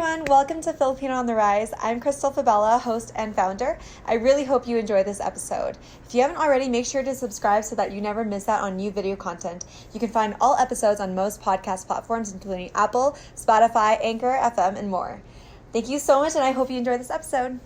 everyone, welcome to Filipino on the Rise. I'm Crystal Fabella, host and founder. I really hope you enjoy this episode. If you haven't already, make sure to subscribe so that you never miss out on new video content. You can find all episodes on most podcast platforms, including Apple, Spotify, Anchor, FM, and more. Thank you so much, and I hope you enjoy this episode.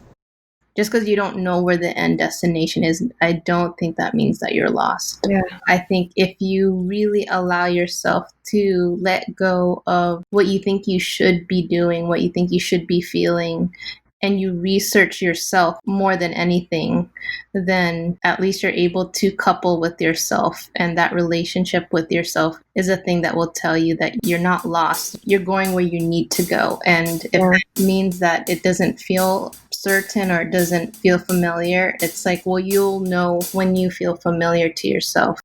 Just because you don't know where the end destination is, I don't think that means that you're lost. Yeah. I think if you really allow yourself to let go of what you think you should be doing, what you think you should be feeling, and you research yourself more than anything, then at least you're able to couple with yourself. And that relationship with yourself is a thing that will tell you that you're not lost. You're going where you need to go. And if that means that it doesn't feel certain or it doesn't feel familiar, it's like, well, you'll know when you feel familiar to yourself.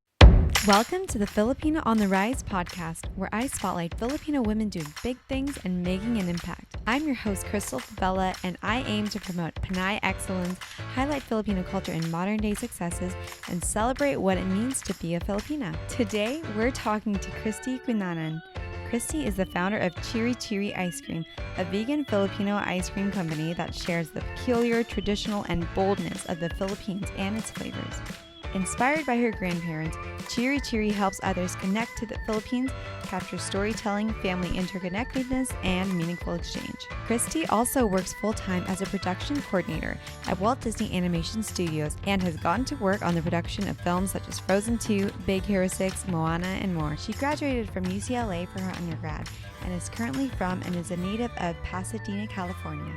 Welcome to the Filipina on the Rise podcast, where I spotlight Filipino women doing big things and making an impact. I'm your host, Crystal Fabella, and I aim to promote Pinay excellence, highlight Filipino culture and modern day successes, and celebrate what it means to be a Filipina. Today, we're talking to Christy Cunanan. Christy is the founder of Cheeri Cheeri Ice Cream, a vegan Filipino ice cream company that shares the peculiar, traditional, and boldness of the Philippines and its flavors. Inspired by her grandparents, Cheeri Cheeri helps others connect to the Philippines, capture storytelling, family interconnectedness, and meaningful exchange. Christy also works full-time as a production coordinator at Walt Disney Animation Studios and has gone to work on the production of films such as Frozen 2, Big Hero 6, Moana, and more. She graduated from UCLA for her undergrad and is currently from and is a native of Pasadena, California.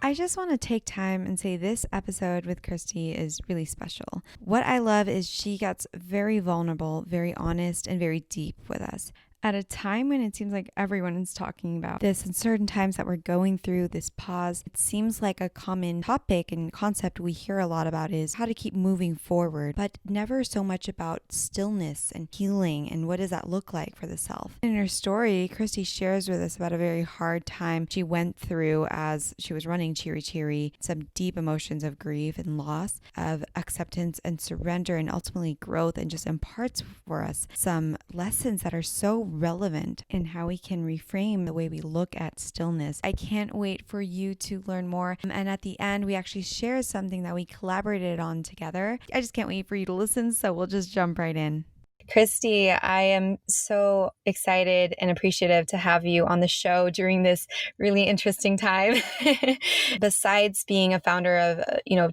I just want to take time and say this episode with Christy is really special. What I love is she gets very vulnerable, very honest, and very deep with us. At a time when it seems like everyone is talking about this, and certain times that we're going through this pause, it seems like a common topic and concept we hear a lot about is how to keep moving forward, but never so much about stillness and healing and what does that look like for the self. In her story, Christy shares with us about a very hard time she went through as she was running Cheeri Cheeri, some deep emotions of grief and loss, of acceptance and surrender, and ultimately growth, and just imparts for us some lessons that are so relevant in how we can reframe the way we look at stillness. I can't wait for you to learn more. And at the end, we actually share something that we collaborated on together. I just can't wait for you to listen, so we'll just jump right in. Christy, I am so excited and appreciative to have you on the show during this really interesting time. Besides being a founder of,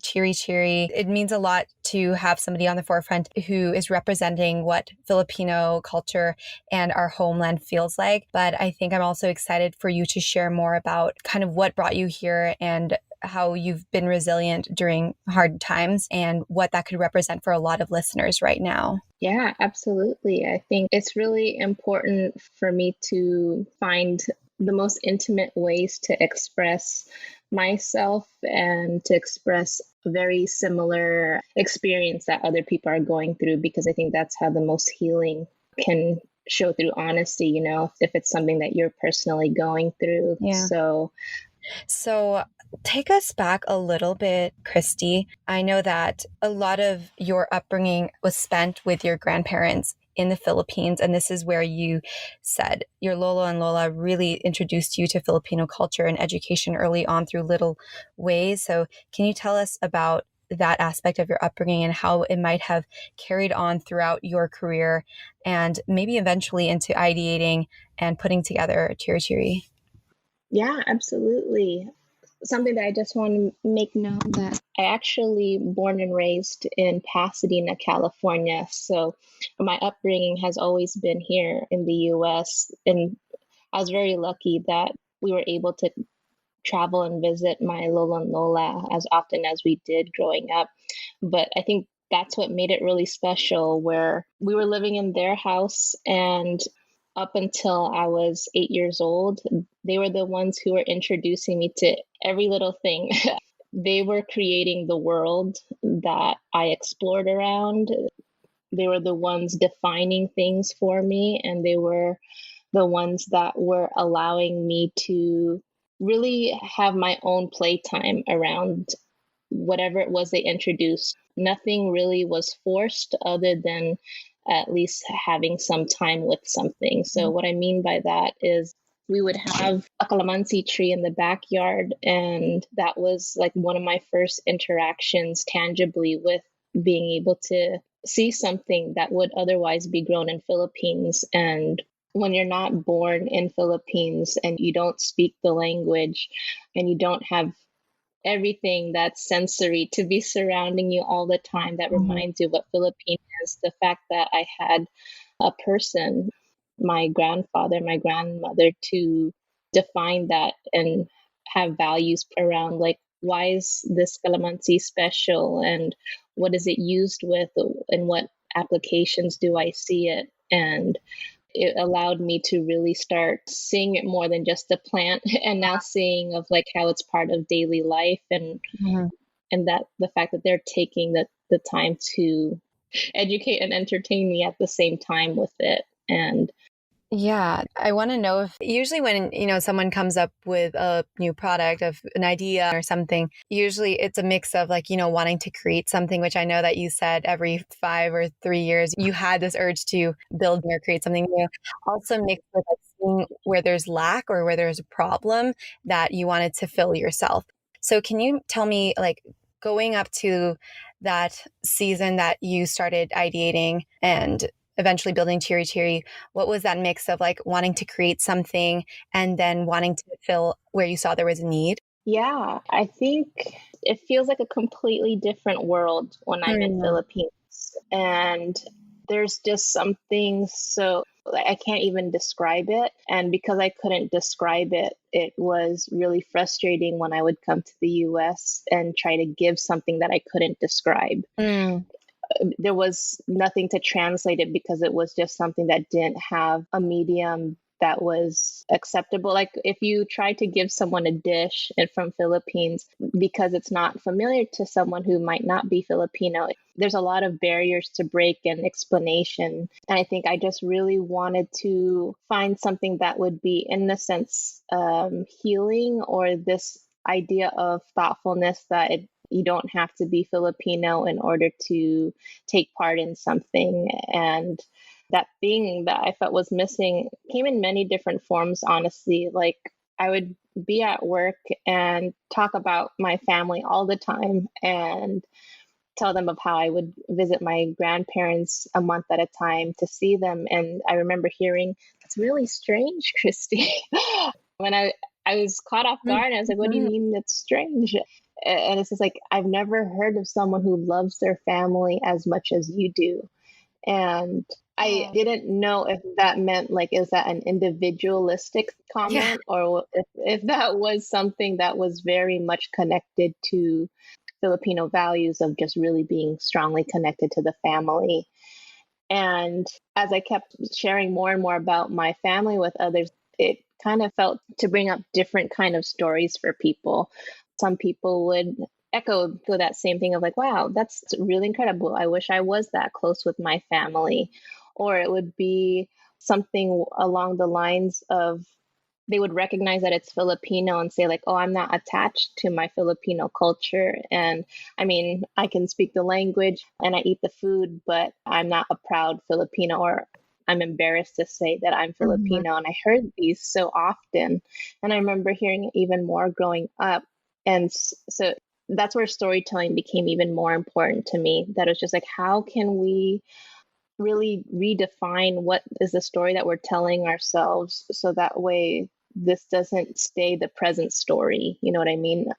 Cheeri Cheeri, it means a lot to have somebody on the forefront who is representing what Filipino culture and our homeland feels like. But I think I'm also excited for you to share more about kind of what brought you here and how you've been resilient during hard times and what that could represent for a lot of listeners right now. Yeah, absolutely. I think it's really important for me to find the most intimate ways to express myself and to express a very similar experience that other people are going through, because I think that's how the most healing can show through honesty, if it's something that you're personally going through. Yeah. So take us back a little bit, Christy. I know that a lot of your upbringing was spent with your grandparents in the Philippines, and this is where you said your Lolo and Lola really introduced you to Filipino culture and education early on through little ways. So can you tell us about that aspect of your upbringing and how it might have carried on throughout your career and maybe eventually into ideating and putting together Cheeri Cheeri? Yeah, absolutely. Something that I just want to make known that I actually born and raised in Pasadena, California. So my upbringing has always been here in the US. And I was very lucky that we were able to travel and visit my Lolo and Lola as often as we did growing up. But I think that's what made it really special, where we were living in their house, and up until I was 8 years old, they were the ones who were introducing me to every little thing. They were creating the world that I explored around. They were the ones defining things for me, and they were the ones that were allowing me to really have my own playtime around whatever it was they introduced. Nothing really was forced other than at least having some time with something. So what I mean by that is we would have a calamansi tree in the backyard. And that was like one of my first interactions tangibly with being able to see something that would otherwise be grown in Philippines. And when you're not born in Philippines and you don't speak the language and you don't have everything that's sensory to be surrounding you all the time that reminds you what Filipino is, the fact that I had a person, my grandfather, my grandmother, to define that and have values around like, why is this calamansi special and what is it used with and what applications do I see it? And it allowed me to really start seeing it more than just a plant and now seeing of like how it's part of daily life and that the fact that they're taking the time to educate and entertain me at the same time with it. And yeah, I want to know if usually when, someone comes up with a new product of an idea or something, usually it's a mix of like, wanting to create something, which I know that you said every 5 or 3 years, you had this urge to build or create something new. Also mixed with like seeing where there's lack or where there's a problem that you wanted to fill yourself. So can you tell me, like, going up to that season that you started ideating and eventually building Cheeri Cheeri, what was that mix of like wanting to create something and then wanting to fill where you saw there was a need? yeah, I think it feels like a completely different world when I'm in Philippines. And there's just something so I can't even describe it. And because I couldn't describe it, it was really frustrating when I would come to the US and try to give something that I couldn't describe. There was nothing to translate it because it was just something that didn't have a medium that was acceptable. Like if you try to give someone a dish from Philippines because it's not familiar to someone who might not be Filipino, there's a lot of barriers to break and explanation. And I think I just really wanted to find something that would be, in a sense, healing, or this idea of thoughtfulness that you don't have to be Filipino in order to take part in something. And that thing that I felt was missing came in many different forms, honestly. Like I would be at work and talk about my family all the time and tell them of how I would visit my grandparents a month at a time to see them. And I remember hearing, "That's really strange, Christy." When I was caught off guard, and I was like, "What do you mean that's strange?" And it's just like, I've never heard of someone who loves their family as much as you do. And I didn't know if that meant like, is that an individualistic comment, or if that was something that was very much connected to Filipino values of just really being strongly connected to the family. And as I kept sharing more and more about my family with others, it kind of felt to bring up different kind of stories for people. Some people would echo that same thing of like, wow, that's really incredible. I wish I was that close with my family. Or it would be something along the lines of they would recognize that it's Filipino and say like, oh, I'm not attached to my Filipino culture. And I mean, I can speak the language and I eat the food, but I'm not a proud Filipino, or I'm embarrassed to say that I'm Filipino. And I heard these so often. And I remember hearing it even more growing up. And so that's where storytelling became even more important to me. That it's just like, how can we really redefine what is the story that we're telling ourselves, so that way this doesn't stay the present story. You know what I mean?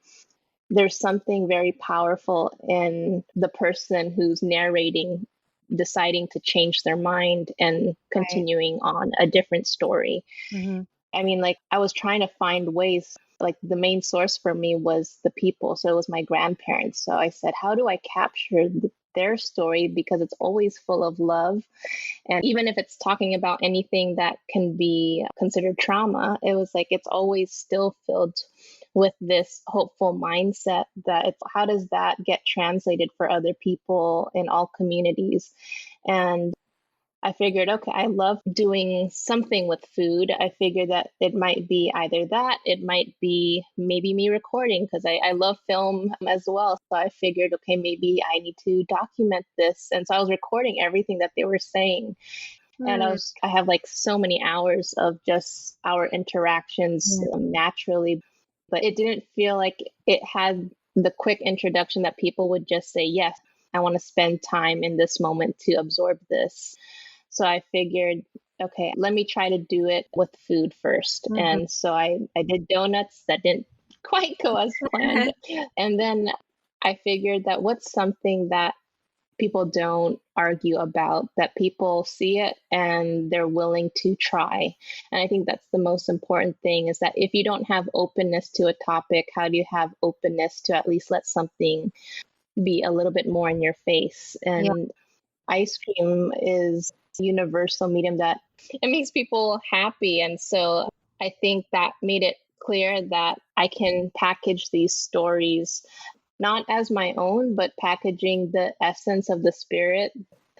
There's something very powerful in the person who's narrating deciding to change their mind and continuing on a different story. I mean, like I was trying to find ways, like the main source for me was the people. So it was my grandparents. So I said, how do I capture their story? Because it's always full of love. And even if it's talking about anything that can be considered trauma, it was like it's always still filled with this hopeful mindset that it's how does that get translated for other people in all communities? And I figured, okay, I love doing something with food. I figured that it might be either that, it might be maybe me recording because I love film as well. So I figured, okay, maybe I need to document this. And so I was recording everything that they were saying. And I have like so many hours of just our interactions naturally, but it didn't feel like it had the quick introduction that people would just say, yes, I want to spend time in this moment to absorb this. So I figured, okay, let me try to do it with food first. And so I did donuts that didn't quite go as planned. And then I figured that what's something that people don't argue about, that people see it and they're willing to try. And I think that's the most important thing, is that if you don't have openness to a topic, how do you have openness to at least let something be a little bit more in your face? And ice cream is a universal medium that it makes people happy. And so I think that made it clear that I can package these stories not as my own, but packaging the essence of the spirit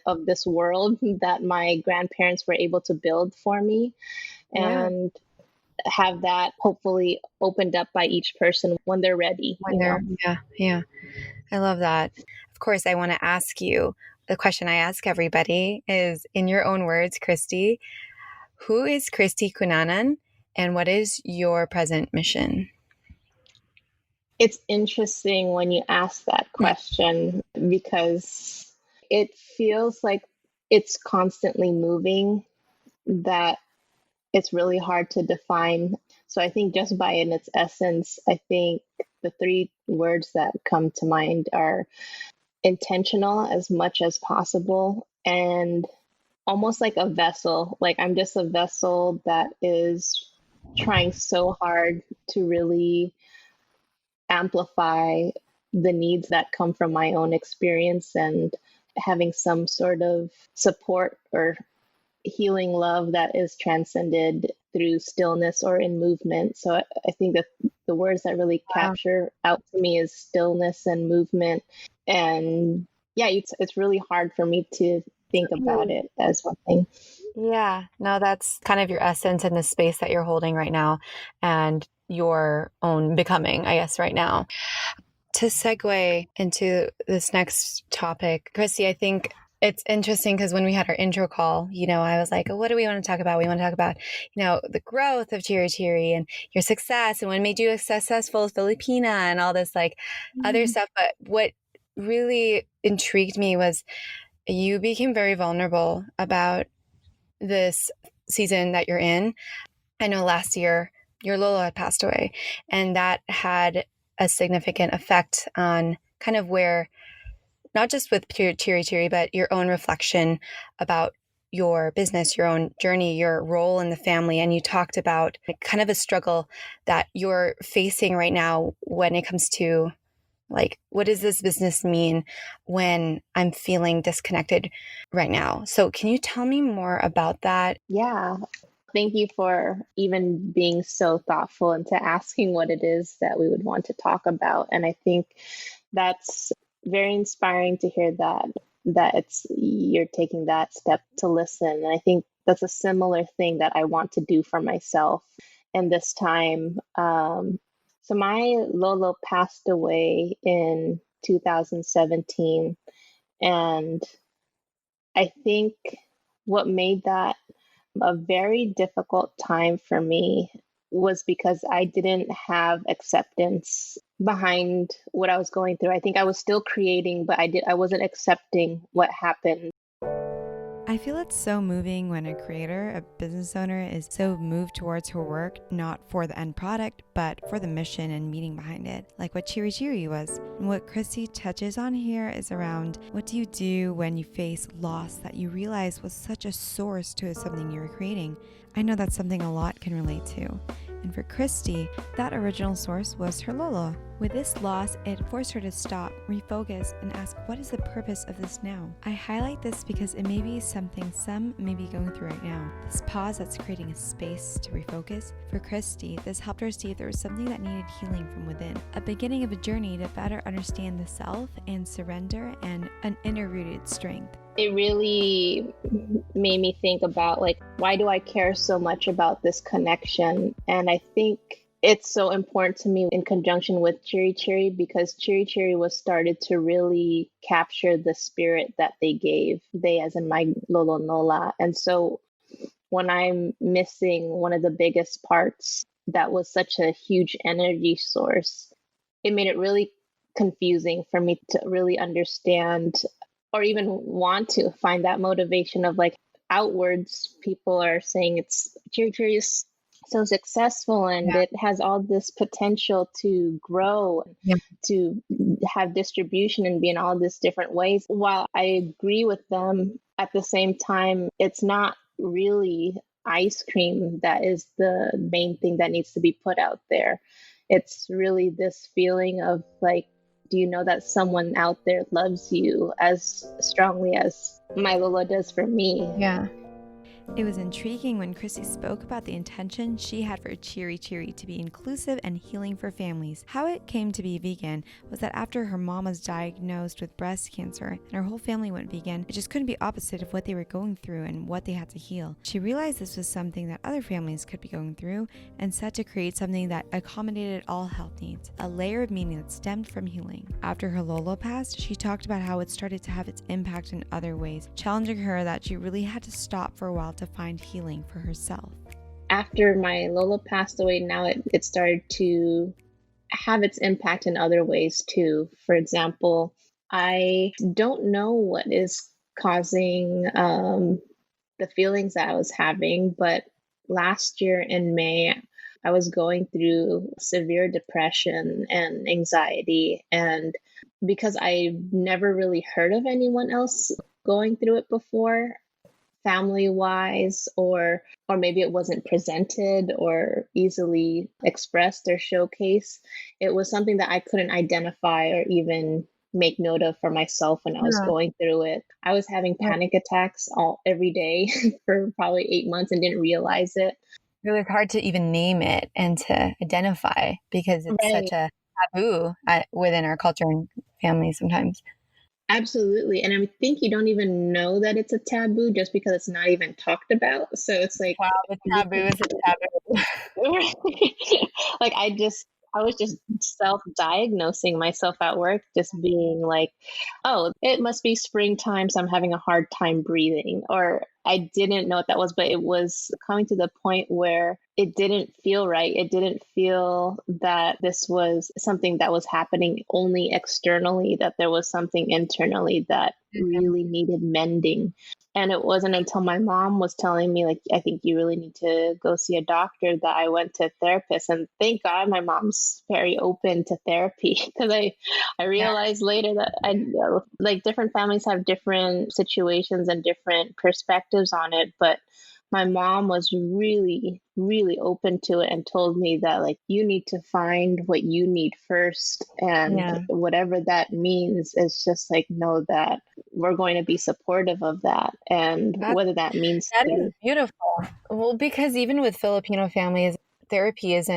of this world that my grandparents were able to build for me, and have that hopefully opened up by each person when they're ready. Yeah. I love that. Of course, I want to ask you the question I ask everybody is, in your own words, Christy, who is Christy Cunanan and what is your present mission? It's interesting when you ask that question, because it feels like it's constantly moving, that it's really hard to define. So I think just by in its essence, I think the three words that come to mind are intentional as much as possible, and almost like a vessel. Like I'm just a vessel that is trying so hard to really amplify the needs that come from my own experience, and having some sort of support or healing love that is transcended through stillness or in movement. So I think that the words that really capture out to me is stillness and movement. And yeah, it's really hard for me to think about it as one thing. Yeah, no, that's kind of your essence in the space that you're holding right now and your own becoming, I guess, right now. To segue into this next topic, Christy, I think it's interesting because when we had our intro call, I was like, what do we want to talk about? We want to talk about, the growth of Cheeri Cheeri and your success and what made you a successful FIlipina and all this other stuff. But what really intrigued me was you became very vulnerable about this season that you're in. I know last year your Lola had passed away, and that had a significant effect on kind of where, not just with Cheeri Cheeri, but your own reflection about your business, your own journey, your role in the family. And you talked about kind of a struggle that you're facing right now when it comes to what does this business mean when I'm feeling disconnected right now? So can you tell me more about that? Yeah. Thank you for even being so thoughtful into asking what it is that we would want to talk about. And I think that's very inspiring to hear that you're taking that step to listen. And I think that's a similar thing that I want to do for myself in this time. So my Lolo passed away in 2017. And I think what made that a very difficult time for me was because I didn't have acceptance behind what I was going through. I think I was still creating, but I wasn't accepting what happened. I feel it's so moving when a creator, a business owner, is so moved towards her work, not for the end product, but for the mission and meaning behind it, like what Cheeri Cheeri was. And what Christy touches on here is around, what do you do when you face loss that you realize was such a source to something you were creating? I know that's something a lot can relate to. And for Christy, that original source was her Lolo. With this loss, it forced her to stop, refocus, and ask, what is the purpose of this now? I highlight this because it may be something some may be going through right now. This pause that's creating a space to refocus. For Christy, this helped her see if there was something that needed healing from within. A beginning of a journey to better understand the self and surrender and an inner-rooted strength. It really made me think about why do I care so much about this connection? And I think it's so important to me in conjunction with Cheeri Cheeri because Cheeri Cheeri was started to really capture the spirit that they gave, they as in my Lolo Nola. And so when I'm missing one of the biggest parts that was such a huge energy source, it made it really confusing for me to really understand or even want to find that motivation of like outwards. People are saying it's Cheeri Cheeri is so successful and Yeah. it has all this potential to grow, Yeah. to have distribution and be in all these different ways. While I agree with them, at the same time, it's not really ice cream that is the main thing that needs to be put out there. It's really this feeling of like, do you know that someone out there loves you as strongly as my Lola does for me? Yeah. It was intriguing when Christy spoke about the intention she had for Cheeri Cheeri to be inclusive and healing for families. How it came to be vegan was that after her mom was diagnosed with breast cancer and her whole family went vegan, it just couldn't be opposite of what they were going through and what they had to heal. She realized this was something that other families could be going through and set to create something that accommodated all health needs, a layer of meaning that stemmed from healing. After her Lolo passed, she talked about how it started to have its impact in other ways, challenging her that she really had to stop for a while to find healing for herself. After my Lola passed away, now it started to have its impact in other ways too. For example, I don't know what is causing the feelings that I was having, but last year in May, I was going through severe depression and anxiety. And because I never really heard of anyone else going through it before, family wise, or maybe it wasn't presented or easily expressed or showcased, it was something that I couldn't identify or even make note of for myself when I was going through it. I was having panic attacks every day for probably 8 months and didn't realize it. It was hard to even name it and to identify because it's Right. such a taboo within our culture and family sometimes. Absolutely. And I think you don't even know that it's a taboo just because it's not even talked about. So it's like, Wow, the taboo is a taboo. like I was just self-diagnosing myself at work, just being like, oh, it must be springtime, so I'm having a hard time breathing. Or I didn't know what that was, but it was coming to the point where it didn't feel right. It didn't feel that this was something that was happening only externally, that there was something internally that really needed mending. And it wasn't until my mom was telling me, like, I think you really need to go see a doctor, that I went to a therapist. And thank God my mom's very open to therapy because I realized later that like different families have different situations and different perspectives on it. But my mom was really, really open to it and told me that, like, you need to find what you need first. And whatever that means is just like, know that we're going to be supportive of that. And whether that means that is beautiful. Well, because even with Filipino families, therapy it's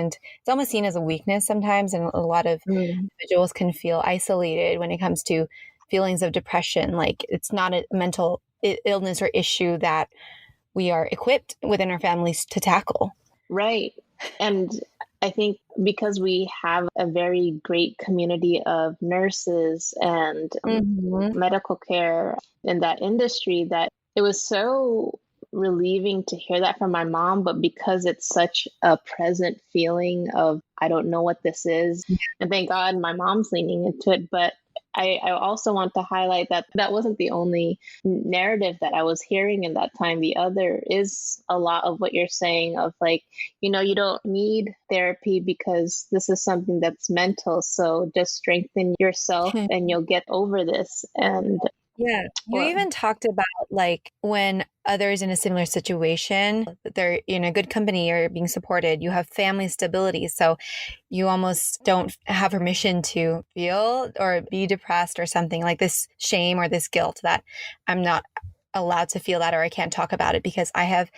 almost seen as a weakness sometimes. And a lot of individuals can feel isolated when it comes to feelings of depression. Like it's not a mental illness or issue that we are equipped within our families to tackle. Right. And I think because we have a very great community of nurses and medical care in that industry, that it was so relieving to hear that from my mom. But because it's such a present feeling of, I don't know what this is, and thank God my mom's leaning into it. But I also want to highlight that that wasn't the only narrative that I was hearing in that time. The other is a lot of what you're saying of like, you know, you don't need therapy because this is something that's mental. So just strengthen yourself and you'll get over this. And yeah, you even talked about like when others in a similar situation, they're in a good company or being supported, you have family stability. So you almost don't have permission to feel or be depressed or something like this shame or this guilt that I'm not allowed to feel that or I can't talk about it because I have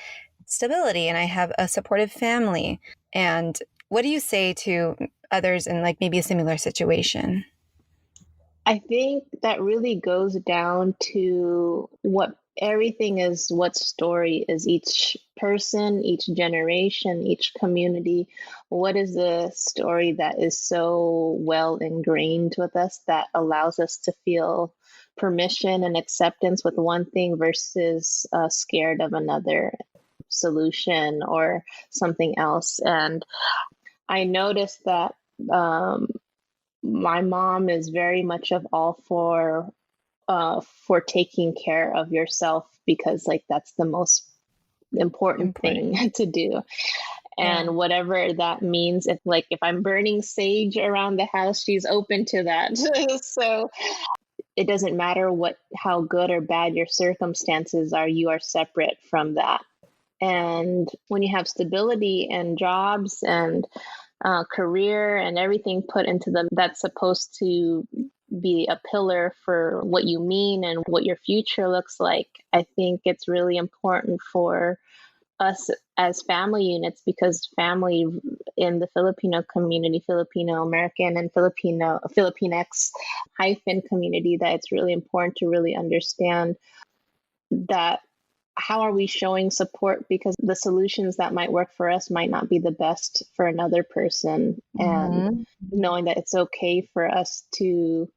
stability and I have a supportive family. And what do you say to others in like maybe a similar situation? I think that really goes down to what everything is what story is each person, each generation, each community. What is the story that is so well ingrained with us that allows us to feel permission and acceptance with one thing versus scared of another solution or something else? And I noticed that my mom is very much of all for taking care of yourself, because like that's the most important thing to do. And whatever that means, if I'm burning sage around the house, she's open to that. So it doesn't matter how good or bad your circumstances are, you are separate from that. And when you have stability and jobs and career and everything put into them, that's supposed to be a pillar for what you mean and what your future looks like. I think it's really important for us as family units, because family in the Filipino community, Filipino American and Filipinx hyphen community, that it's really important to really understand that how are we showing support, because the solutions that might work for us might not be the best for another person. And knowing that it's okay for us to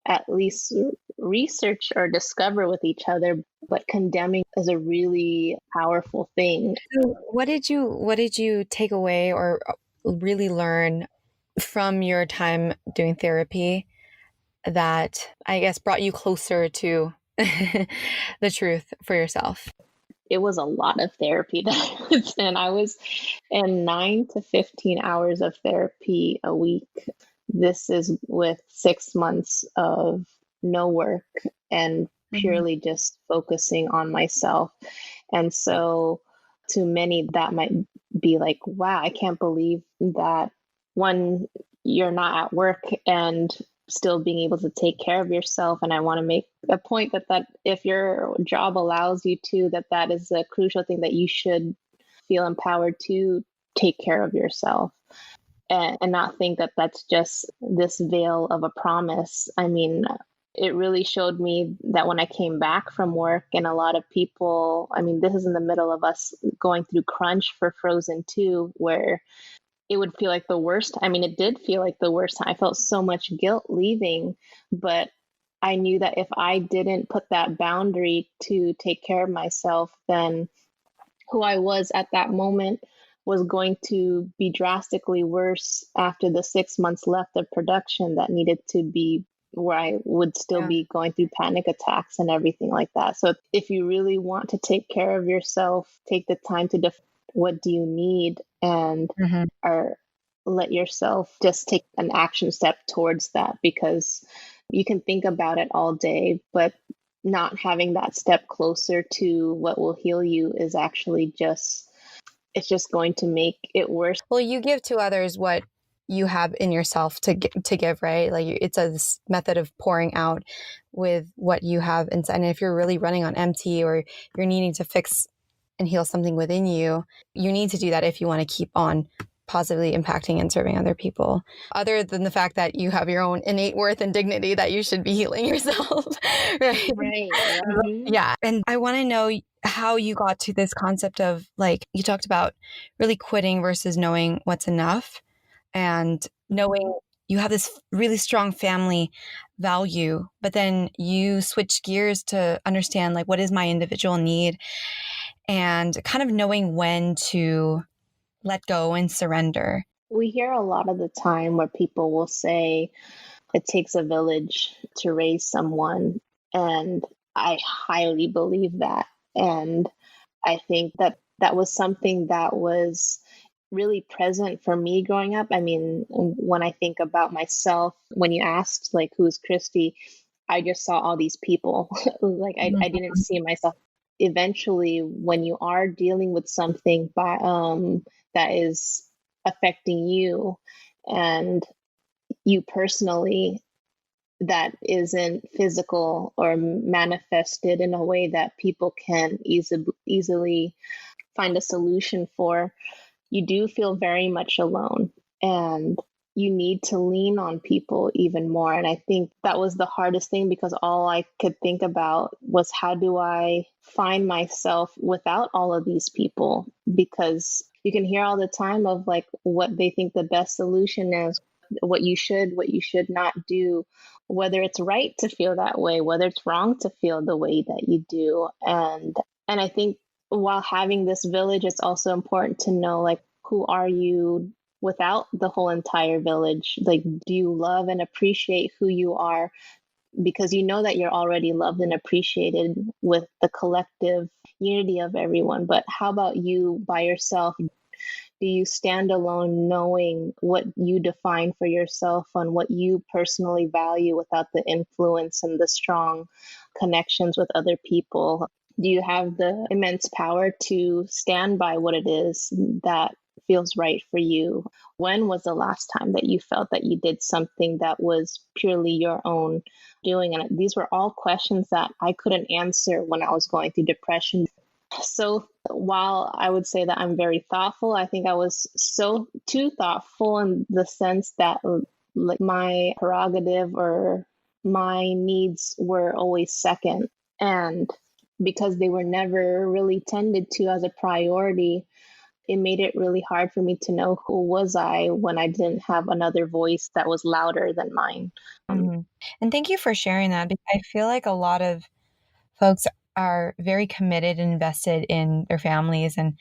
at least research or discover with each other, but condemning is a really powerful thing. So what did you take away or really learn from your time doing therapy that I guess brought you closer to the truth for yourself? It was a lot of therapy, and I was in 9 to 15 hours of therapy a week. This is with 6 months of no work and purely just focusing on myself. And so to many, that might be like, wow, I can't believe that one, you're not at work and still being able to take care of yourself. And I want to make a point that if your job allows you to, that is a crucial thing, that you should feel empowered to take care of yourself. And not think that that's just this veil of a promise. I mean, it really showed me that when I came back from work, and a lot of people, I mean, this is in the middle of us going through crunch for Frozen 2, where it would feel like the worst. I mean, it did feel like the worst time. I felt so much guilt leaving, but I knew that if I didn't put that boundary to take care of myself, then who I was at that moment was going to be drastically worse after the 6 months left of production that needed to be, where I would still be going through panic attacks and everything like that. So if you really want to take care of yourself, take the time to what do you need, and or let yourself just take an action step towards that, because you can think about it all day, but not having that step closer to what will heal you is actually it's just going to make it worse. Well, you give to others what you have in yourself to give, right? Like it's this method of pouring out with what you have inside. And if you're really running on empty, or you're needing to fix and heal something within you, you need to do that if you want to keep on positively impacting and serving other people, other than the fact that you have your own innate worth and dignity that you should be healing yourself. Right. Yeah. And I want to know how you got to this concept of, like, you talked about really quitting versus knowing what's enough, and knowing you have this really strong family value, but then you switch gears to understand, like, what is my individual need, and kind of knowing when to let go and surrender. We hear a lot of the time where people will say it takes a village to raise someone. And I highly believe that. And I think that was something that was really present for me growing up. I mean, when I think about myself, when you asked, like, who's Christy, I just saw all these people. Like, I didn't see myself. Eventually, when you are dealing with something that is affecting you and you personally, that isn't physical or manifested in a way that people can easily find a solution for, you do feel very much alone. And you need to lean on people even more. And I think that was the hardest thing, because all I could think about was, how do I find myself without all of these people? Because you can hear all the time of like what they think the best solution is, what you should not do, whether it's right to feel that way, whether it's wrong to feel the way that you do. And I think while having this village, it's also important to know, like, who are you without the whole entire village? Like, do you love and appreciate who you are? Because you know that you're already loved and appreciated with the collective unity of everyone. But how about you by yourself? Do you stand alone knowing what you define for yourself on what you personally value without the influence and the strong connections with other people? Do you have the immense power to stand by what it is that feels right for you? When was the last time that you felt that you did something that was purely your own doing? And these were all questions that I couldn't answer when I was going through depression. So while I would say that I'm very thoughtful, I think I was so too thoughtful in the sense that like my prerogative or my needs were always second. And because they were never really tended to as a priority, it made it really hard for me to know who was I when I didn't have another voice that was louder than mine. Mm-hmm. And thank you for sharing that, because I feel like a lot of folks are very committed and invested in their families and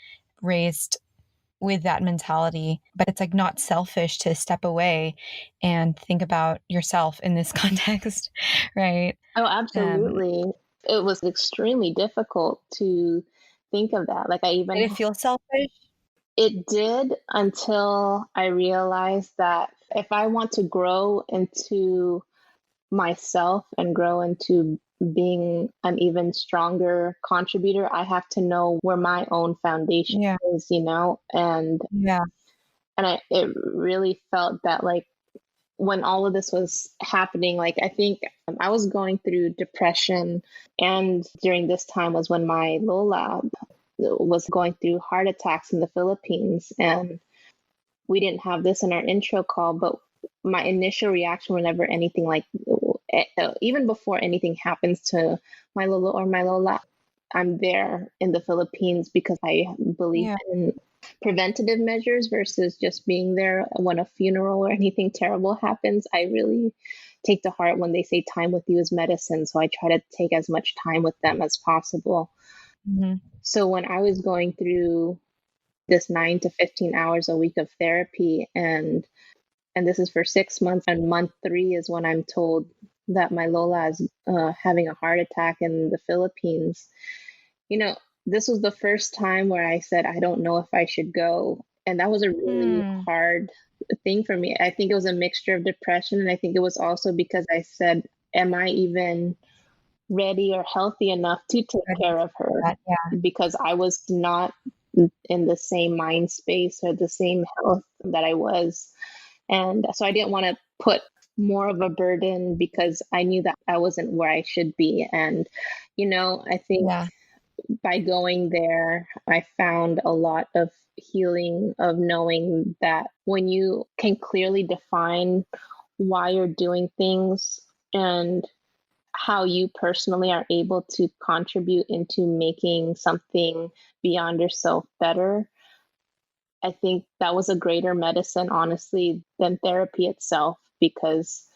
raised with that mentality, but it's like not selfish to step away and think about yourself in this context, right? Oh, Um, absolutely. It was extremely difficult to think of that. Like, I did even, it feel selfish? it did, until I realized that if I want to grow into myself and grow into being an even stronger contributor, I have to know where my own foundation Yeah, is, you know? yeah, And it really felt that, like, when all of this was happening, like, I think I was going through depression. And during this time was when my Lola was going through heart attacks in the Philippines. And we didn't have this in our intro call, but my initial reaction whenever anything like, even before anything happens to my Lola or my Lola, I'm there in the Philippines because I believe yeah, in preventative measures versus just being there when a funeral or anything terrible happens. I really take to heart when they say time with you is medicine. So I try to take as much time with them as possible. hmm, So when I was going through this 9 to 15 hours a week of therapy, and this is for 6 months, and month 3 is when I'm told that my Lola is having a heart attack in the Philippines. You know, this was the first time where I said, I don't know if I should go. And that was a really hmm, hard thing for me. I think it was a mixture of depression. And I think it was also because I said, am I even ready or healthy enough to take ready care of for her? that. Yeah, Because I was not in the same mind space or the same health that I was. And so I didn't want to put more of a burden because I knew that I wasn't where I should be. And, I think yeah, by going there, I found a lot of healing, of knowing that when you can clearly define why you're doing things and how you personally are able to contribute into making something beyond yourself better, I think that was a greater medicine, honestly, than therapy itself, because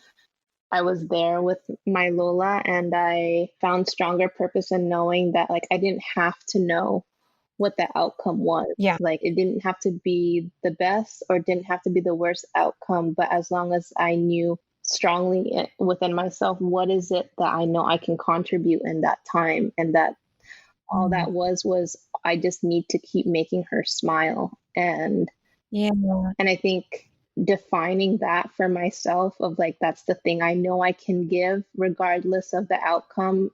I was there with my Lola and I found stronger purpose in knowing that, like, I didn't have to know what the outcome was. yeah, Like, it didn't have to be the best or didn't have to be the worst outcome, but as long as I knew strongly within myself, what is it that I know I can contribute in that time, and that all mm, that was I just need to keep making her smile. yeah, And I think defining that for myself, of like, that's the thing I know I can give regardless of the outcome,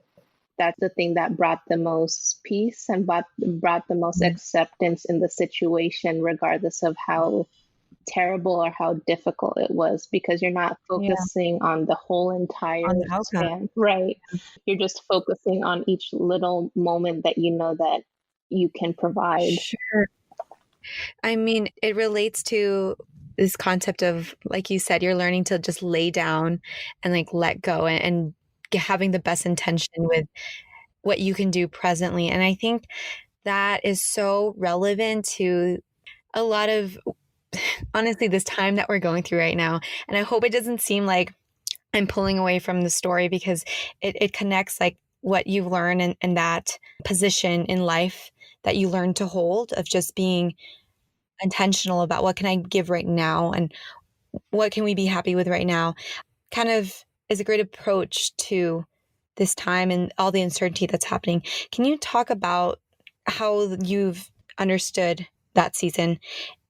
that's the thing that brought the most peace and brought the most mm, acceptance in the situation, regardless of how terrible or how difficult it was, because you're not yeah, focusing on the whole entire on the outcome. span, right? You're just focusing on each little moment that you know that you can provide. Sure. I mean, it relates to this concept of, like you said, you're learning to just lay down and like let go and having the best intention with what you can do presently. And I think that is so relevant to a lot of, honestly, this time that we're going through right now. And I hope it doesn't seem like I'm pulling away from the story, because it connects like what you learn in that position in life that you learn to hold, of just being intentional about what can I give right now and what can we be happy with right now, kind of is a great approach to this time and all the uncertainty that's happening. Can you talk about how you've understood that season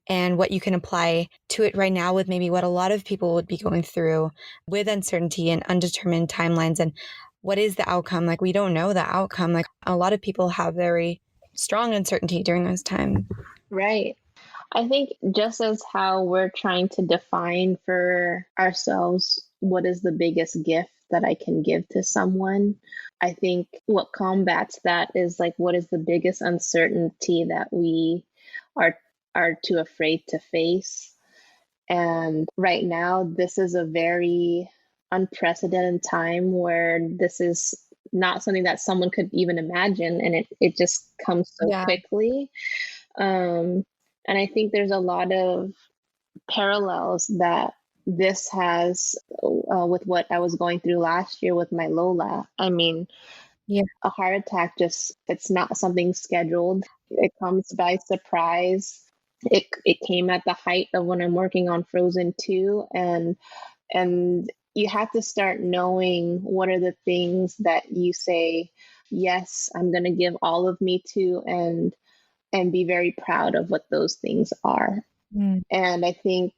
and what you can apply to it right now with maybe what a lot of people would be going through with uncertainty and undetermined timelines? And what is the outcome? Like, we don't know the outcome. Like, a lot of people have very strong uncertainty during this time. Right. I think just as how we're trying to define for ourselves what is the biggest gift that I can give to someone, I think what combats that is like, what is the biggest uncertainty that we are too afraid to face? And right now, this is a very unprecedented time where this is not something that someone could even imagine, and it just comes so quickly. And I think there's a lot of parallels that this has with what I was going through last year with my Lola. I mean, a heart attack it's not something scheduled. It comes by surprise. It came at the height of when I'm working on Frozen 2, and you have to start knowing what are the things that you say, yes, I'm going to give all of me to, and be very proud of what those things are. And I think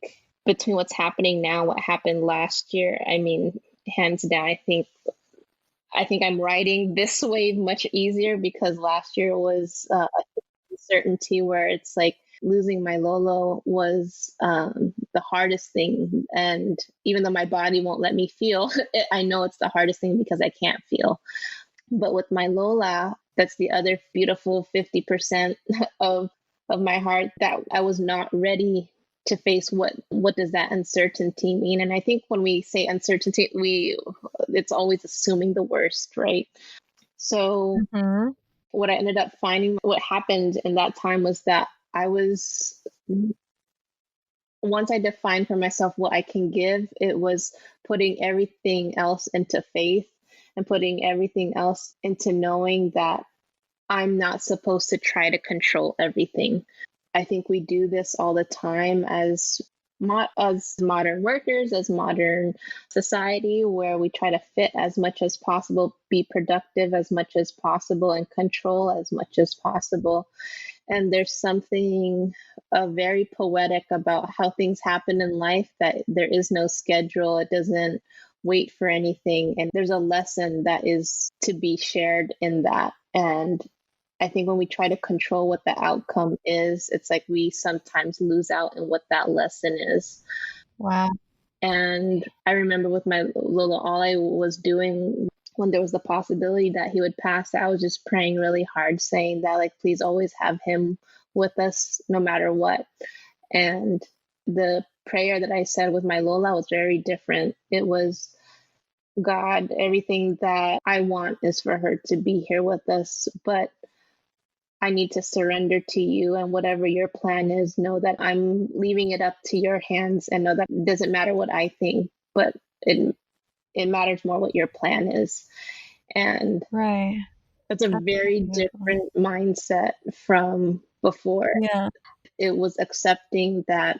between what's happening now, what happened last year, I mean, hands down, I think I'm riding this wave much easier, because last year was a uncertainty where it's like losing my Lolo was the hardest thing. And even though my body won't let me feel, I know it's the hardest thing because I can't feel. But with my Lola, that's the other beautiful 50% of my heart that I was not ready to face. What does that uncertainty mean? And I think when we say uncertainty, it's always assuming the worst, right? So what I ended up finding, what happened in that time was that once I defined for myself what I can give, it was putting everything else into faith and putting everything else into knowing that I'm not supposed to try to control everything. I think we do this all the time as modern workers, as modern society, where we try to fit as much as possible, be productive as much as possible, and control as much as possible. And there's something very poetic about how things happen in life, that there is no schedule. It doesn't wait for anything. And there's a lesson that is to be shared in that. And I think when we try to control what the outcome is, it's like we sometimes lose out in what that lesson is. Wow. And I remember with my Lola, all I was doing when there was the possibility that he would pass, I was just praying really hard, saying that, like, please always have him with us no matter what. And the prayer that I said with my Lola was very different. It was, God, everything that I want is for her to be here with us, but I need to surrender to you, and whatever your plan is, know that I'm leaving it up to your hands, and know that it doesn't matter what I think, but it matters more what your plan is. And that's a very different mindset from before. It was accepting that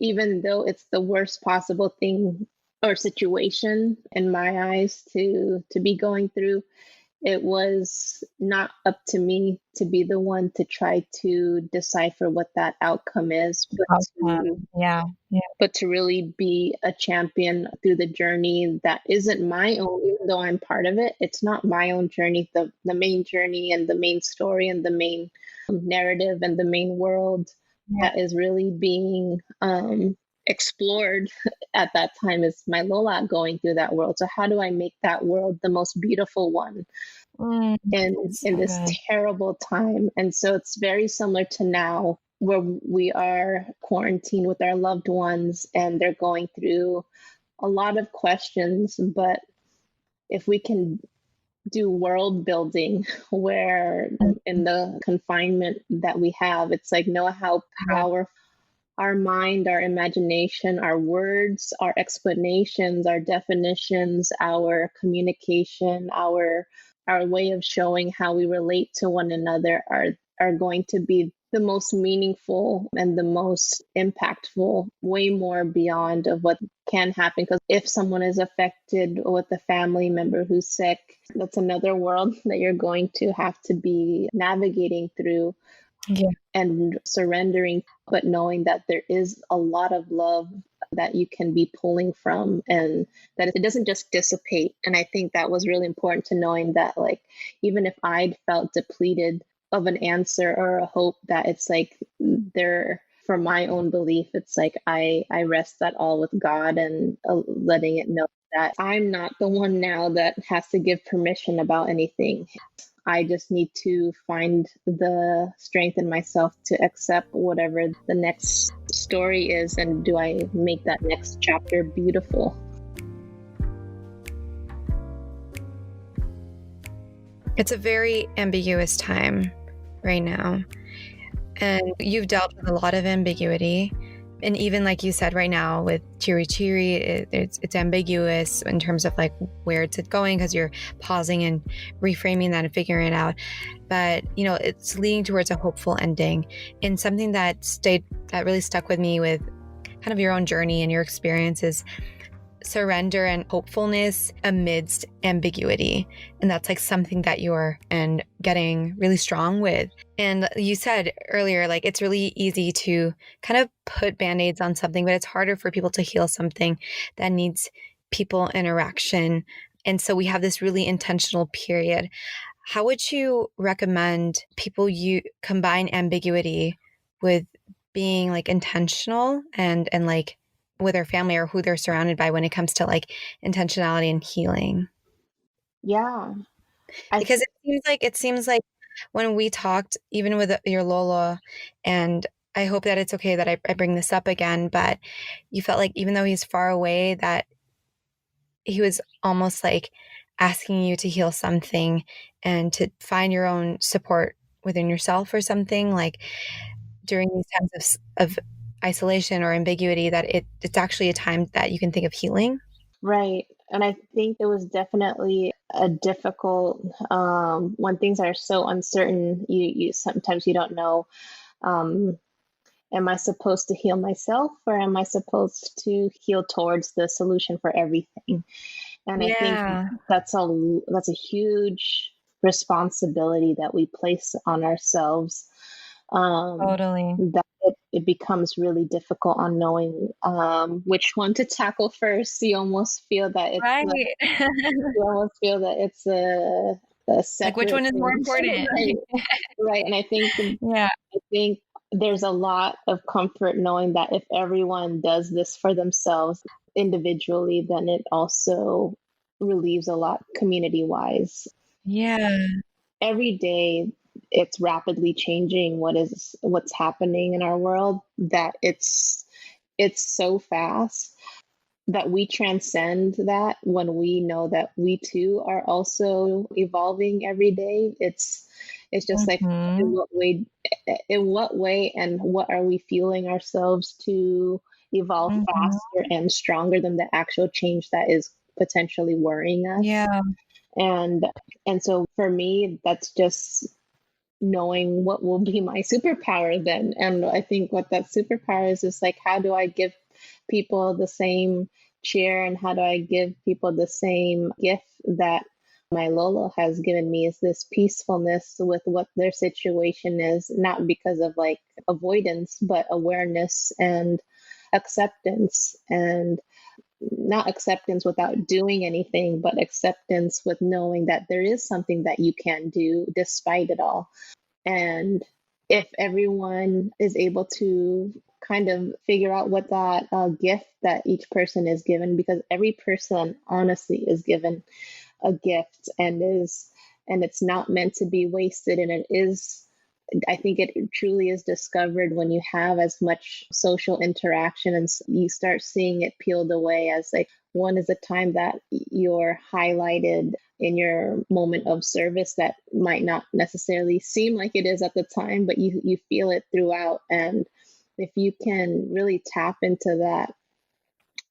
even though it's the worst possible thing or situation in my eyes to be going through, it was not up to me to be the one to try to decipher what that outcome is, but to really be a champion through the journey that isn't my own, even though I'm part of it. It's not my own journey. The main journey and the main story and the main narrative and the main world that is really being explored at that time is my Lola going through that world. So how do I make that world the most beautiful one in this terrible time? And so it's very similar to now where we are quarantined with our loved ones and they're going through a lot of questions, but if we can do world building where in the confinement that we have, it's like know how powerful our mind, our imagination, our words, our explanations, our definitions, our communication, our way of showing how we relate to one another are going to be the most meaningful and the most impactful, way more beyond of what can happen. Because if someone is affected with a family member who's sick, that's another world that you're going to have to be navigating through. Yeah. And surrendering, but knowing that there is a lot of love that you can be pulling from and that it doesn't just dissipate. And I think that was really important to knowing that, like, even if I'd felt depleted of an answer or a hope, that it's like there, for my own belief, it's like I rest that all with God and letting it know that I'm not the one now that has to give permission about anything. I just need to find the strength in myself to accept whatever the next story is, and do I make that next chapter beautiful? It's a very ambiguous time right now. And you've dealt with a lot of ambiguity. And even like you said right now with Cheeri Cheeri, it's ambiguous in terms of like where it's going, because you're pausing and reframing that and figuring it out. But, you know, it's leading towards a hopeful ending. And something that really stuck with me with kind of your own journey and your experiences, surrender and hopefulness amidst ambiguity. And that's like something that you're and getting really strong with. And you said earlier, like, it's really easy to kind of put band-aids on something, but it's harder for people to heal something that needs people interaction. And so we have this really intentional period. How would you recommend people combine ambiguity with being like intentional and like with their family or who they're surrounded by when it comes to like intentionality and healing? Yeah. Because it seems like when we talked, even with your Lola, and I hope that it's okay that I bring this up again, but you felt like even though he's far away, that he was almost like asking you to heal something and to find your own support within yourself or something, like during these times of isolation or ambiguity, that it's actually a time that you can think of healing. Right. And I think it was definitely a difficult, when things are so uncertain, you sometimes you don't know, am I supposed to heal myself, or am I supposed to heal towards the solution for everything? And I think Yeah, that's a huge responsibility that we place on ourselves. totally. That it becomes really difficult on knowing which one to tackle first. You almost feel that it's Right. a Like, which separate one is more thing. important? Right, right. And Yeah. I think there's a lot of comfort knowing that if everyone does this for themselves individually, then it also relieves a lot community wise. Yeah. Every day it's rapidly changing what's happening in our world, that it's so fast that we transcend that when we know that we too are also evolving every day. It's just like, Mhm. in what way and what are we fueling ourselves to evolve Mhm. faster and stronger than the actual change that is potentially worrying us. Yeah. And so for me, that's just knowing what will be my superpower then. And I think what that superpower is like, how do I give people the same cheer, and how do I give people the same gift that my Lola has given me, is this peacefulness with what their situation is, not because of like avoidance, but awareness and acceptance. And not acceptance without doing anything, but acceptance with knowing that there is something that you can do despite it all. And if everyone is able to kind of figure out what that gift that each person is given, because every person honestly is given a gift and it's not meant to be wasted, and I think it truly is discovered when you have as much social interaction and you start seeing it peeled away as like one is a time that you're highlighted in your moment of service that might not necessarily seem like it is at the time, but you feel it throughout. And if you can really tap into that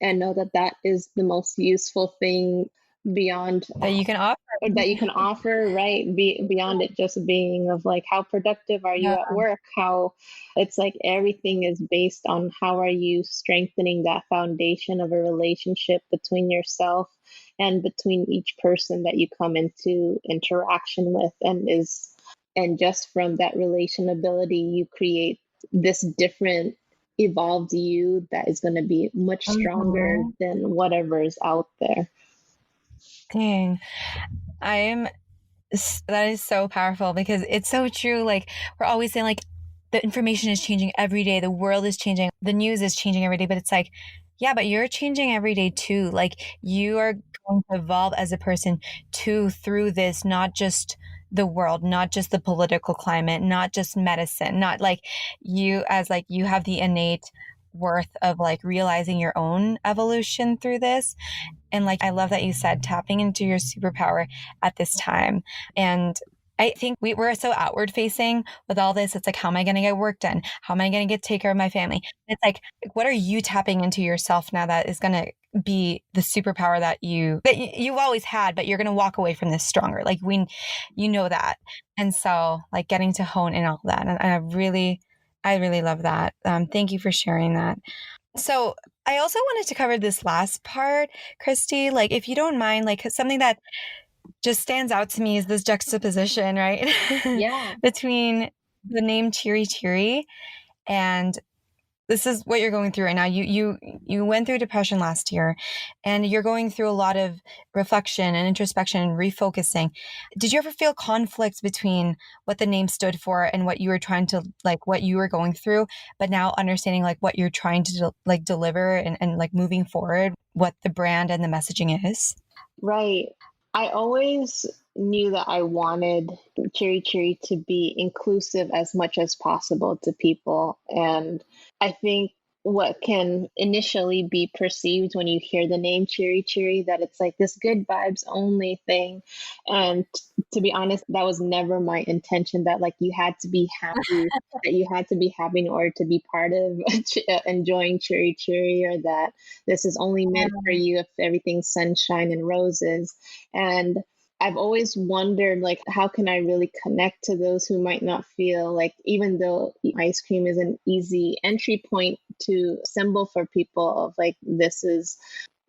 and know that that is the most useful thing beyond that you can offer. that you can offer, right? Beyond it just being of like, how productive are you Yeah. at work? How it's like everything is based on how are you strengthening that foundation of a relationship between yourself and between each person that you come into interaction with, and just from that relationability, you create this different evolved you that is going to be much stronger than whatever is out there. Dang. That is so powerful because it's so true. Like we're always saying like the information is changing every day. The world is changing. The news is changing every day, but it's like, yeah, but you're changing every day too. Like you are going to evolve as a person too through this, not just the world, not just the political climate, not just medicine, not like you as like you have the innate worth of like realizing your own evolution through this. And like, I love that you said tapping into your superpower at this time. And I think we're so outward facing with all this. It's like, how am I going to get work done? How am I going to take care of my family? It's like, what are you tapping into yourself now that is going to be the superpower that you've always had, but you're going to walk away from this stronger. Like you know that. And so like getting to hone in all that. And I really love that. Thank you for sharing that. So I also wanted to cover this last part, Christy, like if you don't mind, like something that just stands out to me is this juxtaposition, right? Yeah. Between the name Cheeri Cheeri and this is what you're going through right now. You went through depression last year and you're going through a lot of reflection and introspection and refocusing. Did you ever feel conflict between what the name stood for and what you were trying to like what you were going through, but now understanding like what you're trying to like deliver and like moving forward, what the brand and the messaging is? Right. I always knew that I wanted Cheeri Cheeri to be inclusive as much as possible to people. And I think what can initially be perceived when you hear the name Cheeri Cheeri, that it's like this good vibes only thing. And to be honest, that was never my intention, that like you had to be happy, that you had to be happy in order to be part of enjoying Cheeri Cheeri, or that this is only meant for you if everything's sunshine and roses. And I've always wondered, like, how can I really connect to those who might not feel like, even though ice cream is an easy entry point to symbol for people of like, this is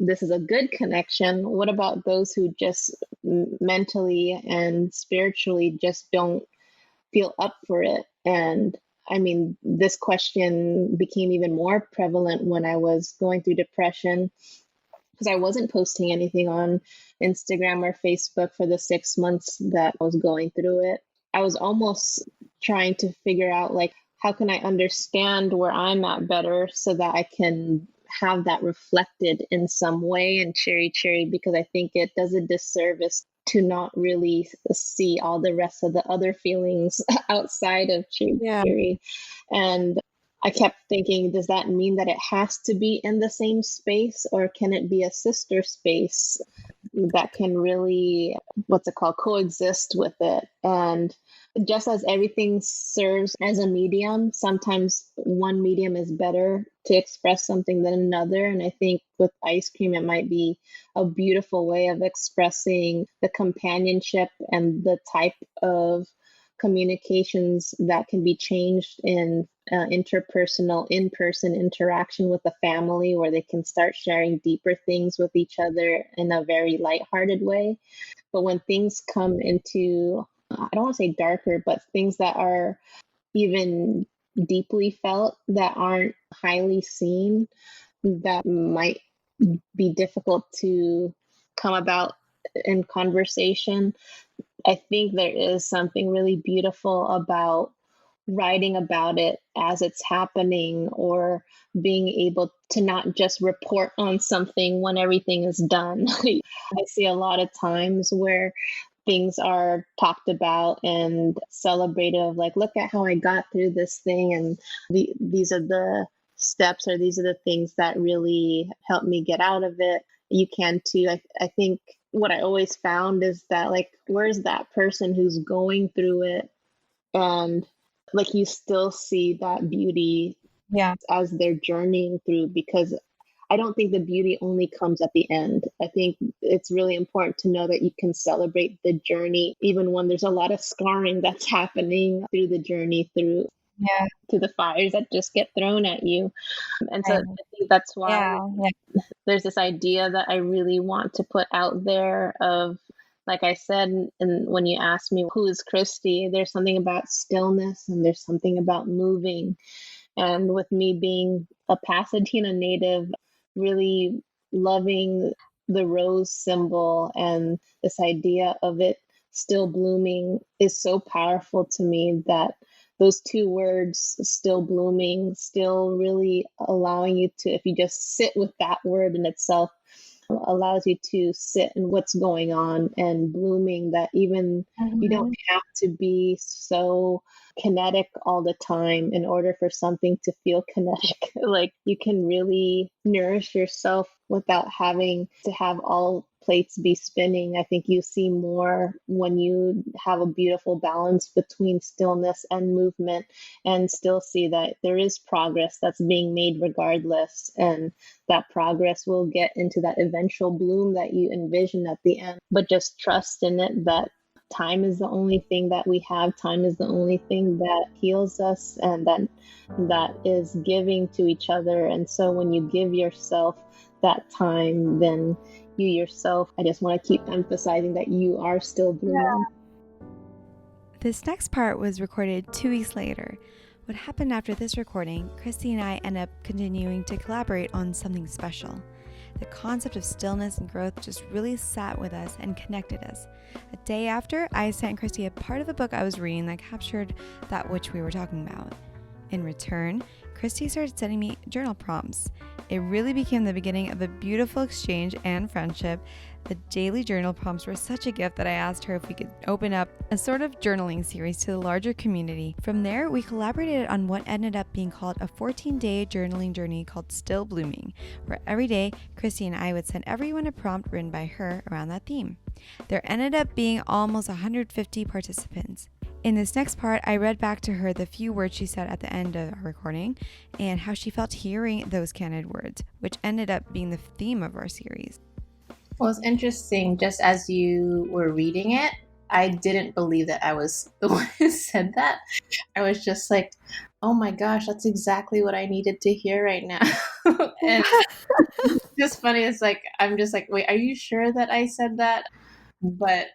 a good connection. What about those who just mentally and spiritually just don't feel up for it? And I mean, this question became even more prevalent when I was going through depression, because I wasn't posting anything on Instagram or Facebook for the 6 months that I was going through it. I was almost trying to figure out, like, how can I understand where I'm at better so that I can have that reflected in some way in Cheeri Cheeri, because I think it does a disservice to not really see all the rest of the other feelings outside of Cheeri Cheeri. And I kept thinking, does that mean that it has to be in the same space, or can it be a sister space that can really, coexist with it? And just as everything serves as a medium, sometimes one medium is better to express something than another. And I think with ice cream, it might be a beautiful way of expressing the companionship and the type of communications that can be changed in interpersonal, in-person interaction with a family, where they can start sharing deeper things with each other in a very lighthearted way. But when things come into, I don't want to say darker, but things that are even deeply felt, that aren't highly seen, that might be difficult to come about in conversation, I think there is something really beautiful about writing about it as it's happening, or being able to not just report on something when everything is done. I see a lot of times where things are talked about and celebrated of like, look at how I got through this thing, and these are the steps, or these are the things that really helped me get out of it. You can too. I think what I always found is that, like, where's that person who's going through it, and like you still see that beauty as they're journeying through, because I don't think the beauty only comes at the end. I think it's really important to know that you can celebrate the journey, even when there's a lot of scarring that's happening through the journey, through to the fires that just get thrown at you. And so I think that's why there's this idea that I really want to put out there of, like I said, and when you asked me who is Christy, there's something about stillness and there's something about moving. And with me being a Pasadena native, really loving the rose symbol and this idea of it still blooming is so powerful to me, that those two words, still blooming, still really allowing you to, if you just sit with that word in itself, allows you to sit in what's going on and blooming, that even you don't have to be so kinetic all the time in order for something to feel kinetic. Like, you can really nourish yourself without having to have all plates be spinning. I think you see more when you have a beautiful balance between stillness and movement, and still see that there is progress that's being made regardless, and that progress will get into that eventual bloom that you envision at the end. But just trust in it, that time is the only thing that we have. Time is the only thing that heals us, and that is giving to each other. And so when you give yourself that time, then you yourself, I just want to keep emphasizing that you are still blooming. This next part was recorded 2 weeks later. What happened after this recording, Christy and I ended up continuing to collaborate on something special. The concept of stillness and growth just really sat with us and connected us. A day after, I sent Christy a part of a book I was reading that captured that which we were talking about. In return, Christy started sending me journal prompts. It really became the beginning of a beautiful exchange and friendship. The daily journal prompts were such a gift that I asked her if we could open up a sort of journaling series to the larger community. From there, we collaborated on what ended up being called a 14-day journaling journey called Still Blooming, where every day, Christy and I would send everyone a prompt written by her around that theme. There ended up being almost 150 participants. In this next part, I read back to her the few words she said at the end of our recording and how she felt hearing those candid words, which ended up being the theme of our series. Well, it's interesting. Just as you were reading it, I didn't believe that I was the one who said that. I was just like, oh my gosh, that's exactly what I needed to hear right now. And it's just funny. It's like, I'm just like, wait, are you sure that I said that? But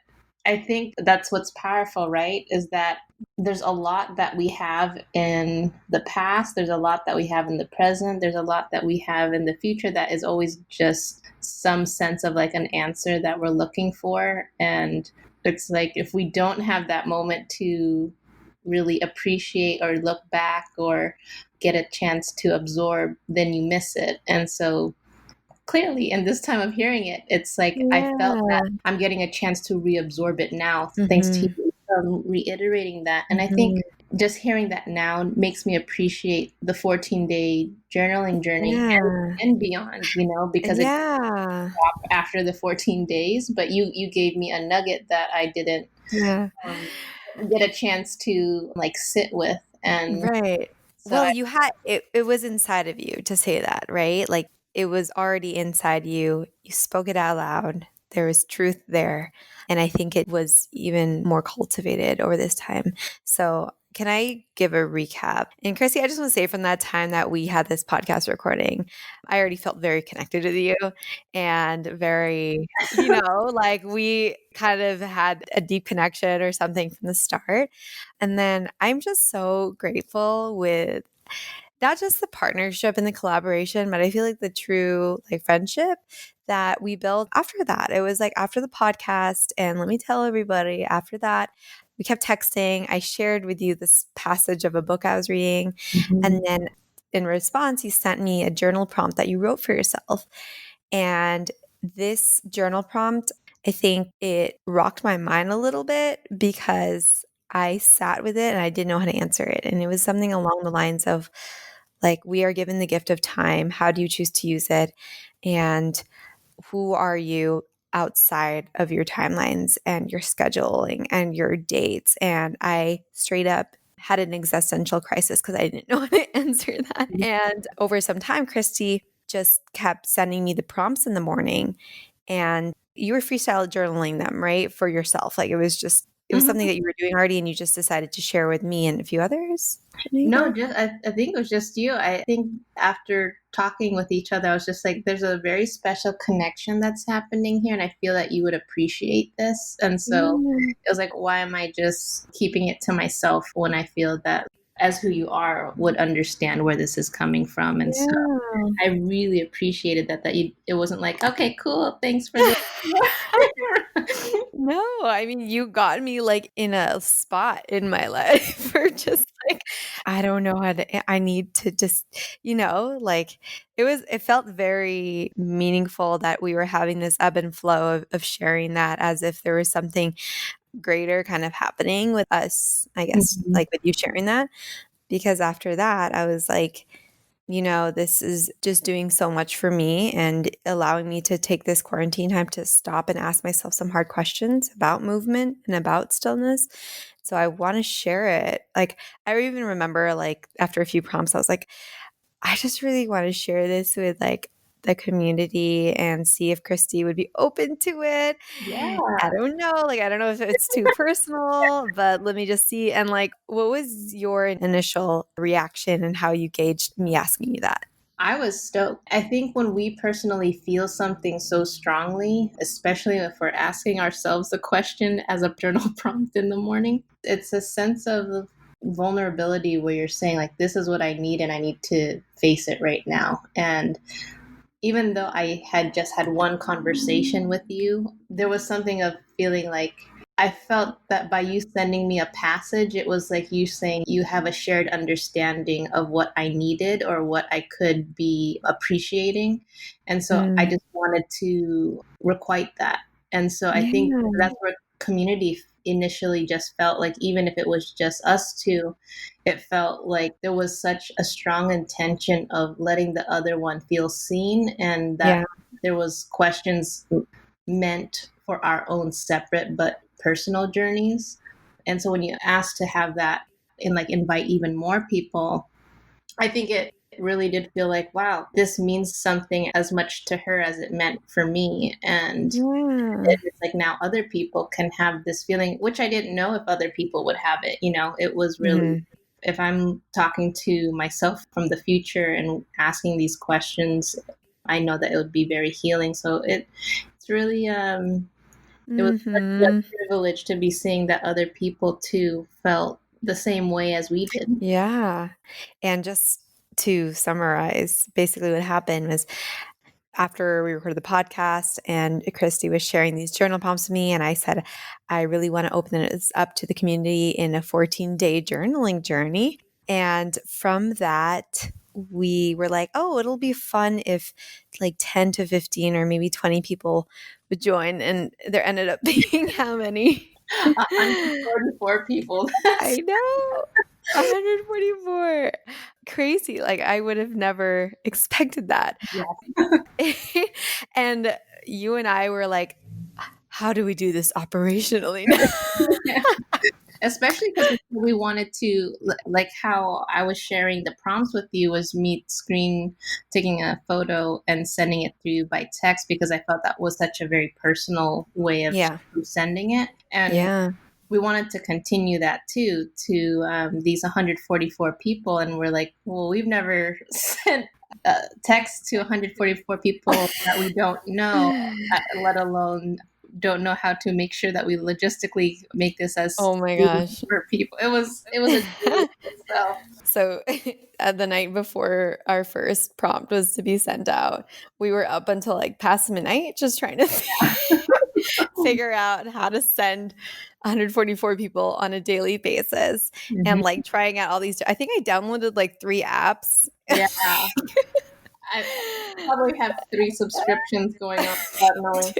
I think that's what's powerful, right? Is that there's a lot that we have in the past. There's a lot that we have in the present. There's a lot that we have in the future that is always just some sense of like an answer that we're looking for. And it's like, if we don't have that moment to really appreciate or look back or get a chance to absorb, then you miss it. And so clearly in this time of hearing it, it's like I felt that I'm getting a chance to reabsorb it now, thanks to you reiterating that. And I think just hearing that now makes me appreciate the 14-day journaling journey and beyond, because it stopped after the 14 days. But you gave me a nugget that I didn't get a chance to like sit with. And so well, you had it was inside of you to say that, right? Like, it was already inside you. You spoke it out loud. There was truth there. And I think it was even more cultivated over this time. So can I give a recap? And Chrissy, I just want to say, from that time that we had this podcast recording, I already felt very connected with you and very, like we kind of had a deep connection or something from the start. And then I'm just so grateful with not just the partnership and the collaboration, but I feel like the true friendship that we built after that. It was like after the podcast, and let me tell everybody, after that, we kept texting. I shared with you this passage of a book I was reading. And then in response, you sent me a journal prompt that you wrote for yourself. And this journal prompt, I think it rocked my mind a little bit because I sat with it and I didn't know how to answer it. And it was something along the lines of like, we are given the gift of time. How do you choose to use it? And who are you outside of your timelines and your scheduling and your dates? And I straight up had an existential crisis because I didn't know how to answer that. And over some time, Christy just kept sending me the prompts in the morning, and you were freestyle journaling them, right? For yourself. Like it was something that you were doing already and you just decided to share with me and a few others. No, I think it was just you. I think after talking with each other, I was just like, there's a very special connection that's happening here, and I feel that you would appreciate this. And so it was like, why am I just keeping it to myself when I feel that as who you are would understand where this is coming from? And so I really appreciated it wasn't like, okay, cool, thanks for this. No, I mean, you got me like in a spot in my life for just like, I don't know how to, I need to just, like it felt very meaningful that we were having this ebb and flow of sharing that as if there was something greater kind of happening with us, I guess, like with you sharing that. Because after that, I was like, this is just doing so much for me and allowing me to take this quarantine time to stop and ask myself some hard questions about movement and about stillness. So I want to share it. Like, I even remember, like, after a few prompts, I was like, I just really want to share this with like the community and see if Christy would be open to it. Yeah. I don't know. Like, I don't know if it's too personal, but let me just see. And like, what was your initial reaction and how you gauged me asking you that? I was stoked. I think when we personally feel something so strongly, especially if we're asking ourselves the question as a journal prompt in the morning, it's a sense of vulnerability where you're saying, like, this is what I need and I need to face it right now. And even though I had just had one conversation with you, there was something of feeling like I felt that by you sending me a passage, it was like you saying you have a shared understanding of what I needed or what I could be appreciating. And so I just wanted to requite that. And so I think that's where community initially just felt like, even if it was just us two, it felt like there was such a strong intention of letting the other one feel seen, and that there was questions meant for our own separate but personal journeys. And so when you ask to have that and like invite even more people, I think it really did feel like, wow, this means something as much to her as it meant for me. And it's like now other people can have this feeling, which I didn't know if other people would have it. It was really, if I'm talking to myself from the future and asking these questions, I know that it would be very healing. So it's really, it was such a privilege to be seeing that other people too felt the same way as we did. Yeah. And just to summarize, basically what happened was after we recorded the podcast and Christy was sharing these journal prompts with me, and I said, I really want to open this up to the community in a 14-day journaling journey. And from that, we were like, oh, it'll be fun if like 10 to 15 or maybe 20 people would join. And there ended up being how many? 144 people. I know. 144. Crazy. Like I would have never expected that. Yeah. And you and I were like, how do we do this operationally? Especially because we wanted to, like how I was sharing the prompts with you, was me taking a photo and sending it through by text, because I felt that was such a very personal way of sending it. And we wanted to continue that too to these 144 people. And we're like, well, we've never sent text to 144 people that we don't know, let alone don't know how to make sure that we logistically make this as oh my gosh for people. It was a journey itself. So the night before our first prompt was to be sent out, we were up until like past midnight just trying to figure out how to send 144 people on a daily basis, and like trying out all these. I think I downloaded like 3 apps. Yeah. I probably have 3 subscriptions going on without knowing.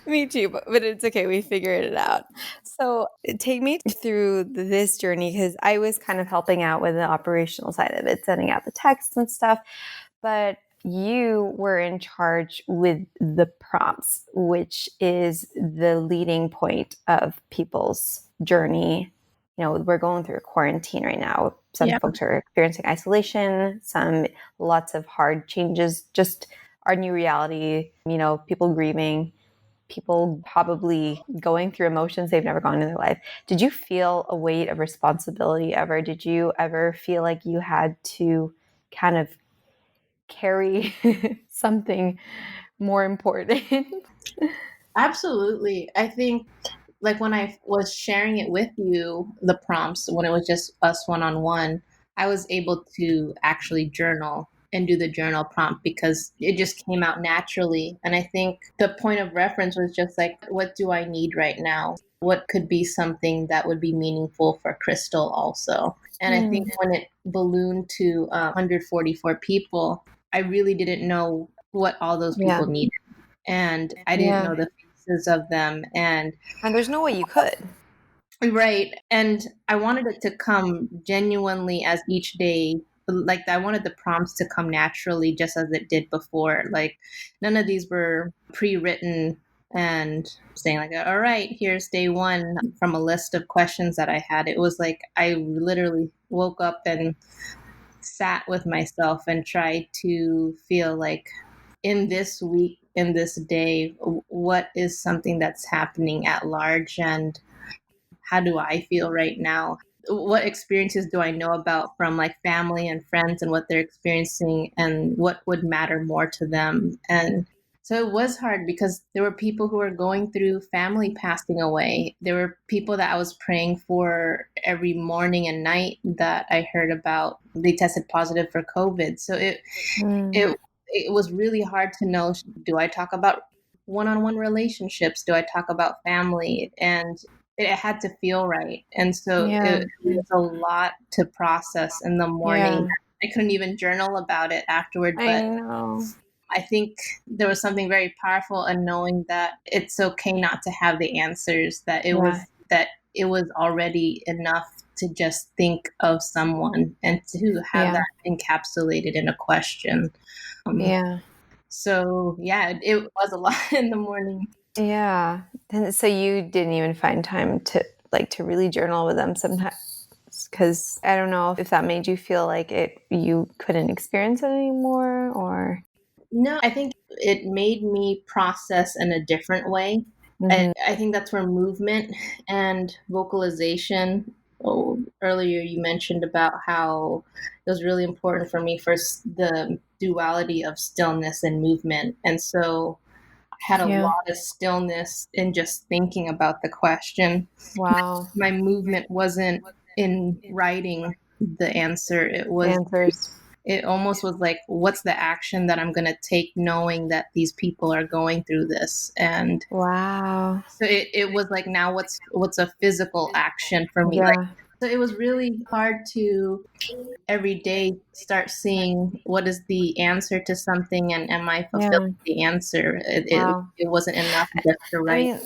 Me too, but it's okay. We figured it out. So take me through this journey, because I was kind of helping out with the operational side of it, sending out the texts and stuff. But you were in charge with the prompts, which is the leading point of people's journey. You know, we're going through a quarantine right now. Some Yeah. folks are experiencing isolation, lots of hard changes, just our new reality, you know, people grieving, people probably going through emotions they've never gone in their life. Did you feel a weight of responsibility ever? Did you ever feel like you had to kind of carry something more important? Absolutely. I think like when I was sharing it with you, the prompts, when it was just us one-on-one, I was able to actually journal and do the journal prompt because it just came out naturally. And I think the point of reference was just like, what do I need right now? What could be something that would be meaningful for Crystal also? And I think when it ballooned to 144 people, I really didn't know what all those people Yeah. needed. And I didn't know the faces of them. And there's no way you could. right. And I wanted it to come genuinely as each day. Like I wanted the prompts to come naturally just as it did before. Like none of these were pre-written and saying like, all right, here's day one from a list of questions that I had. It was like I literally woke up and sat with myself and tried to feel like in this week, in this day, what is something that's happening at large and how do I feel right now? What experiences do I know about from like family and friends and what they're experiencing and what would matter more to them? And so it was hard because there were people who were going through family passing away. There were people that I was praying for every morning and night that I heard about. They tested positive for COVID. So it was really hard to know, do I talk about one-on-one relationships? Do I talk about family? And it had to feel right. And so it was a lot to process in the morning. I couldn't even journal about it afterward, I but know. I think there was something very powerful in knowing that it's okay not to have the answers, that it was already enough to just think of someone and to have that encapsulated in a question. So yeah, it was a lot in the morning. Yeah. And so you didn't even find time to really journal with them sometimes, because I don't know if that made you feel like you couldn't experience it anymore, or No, I think it made me process in a different way. I think that's where movement and vocalization. Oh, earlier you mentioned about how it was really important for me for the duality of stillness and movement. And so I had a lot of stillness in just thinking about the question. Wow. My movement wasn't in writing the answer. It almost was like, what's the action that I'm going to take knowing that these people are going through this? And Wow. so it was like, now what's a physical action for me? Like, so it was really hard to every day start seeing what is the answer to something and am I fulfilling the answer? It wasn't enough just to write. I mean,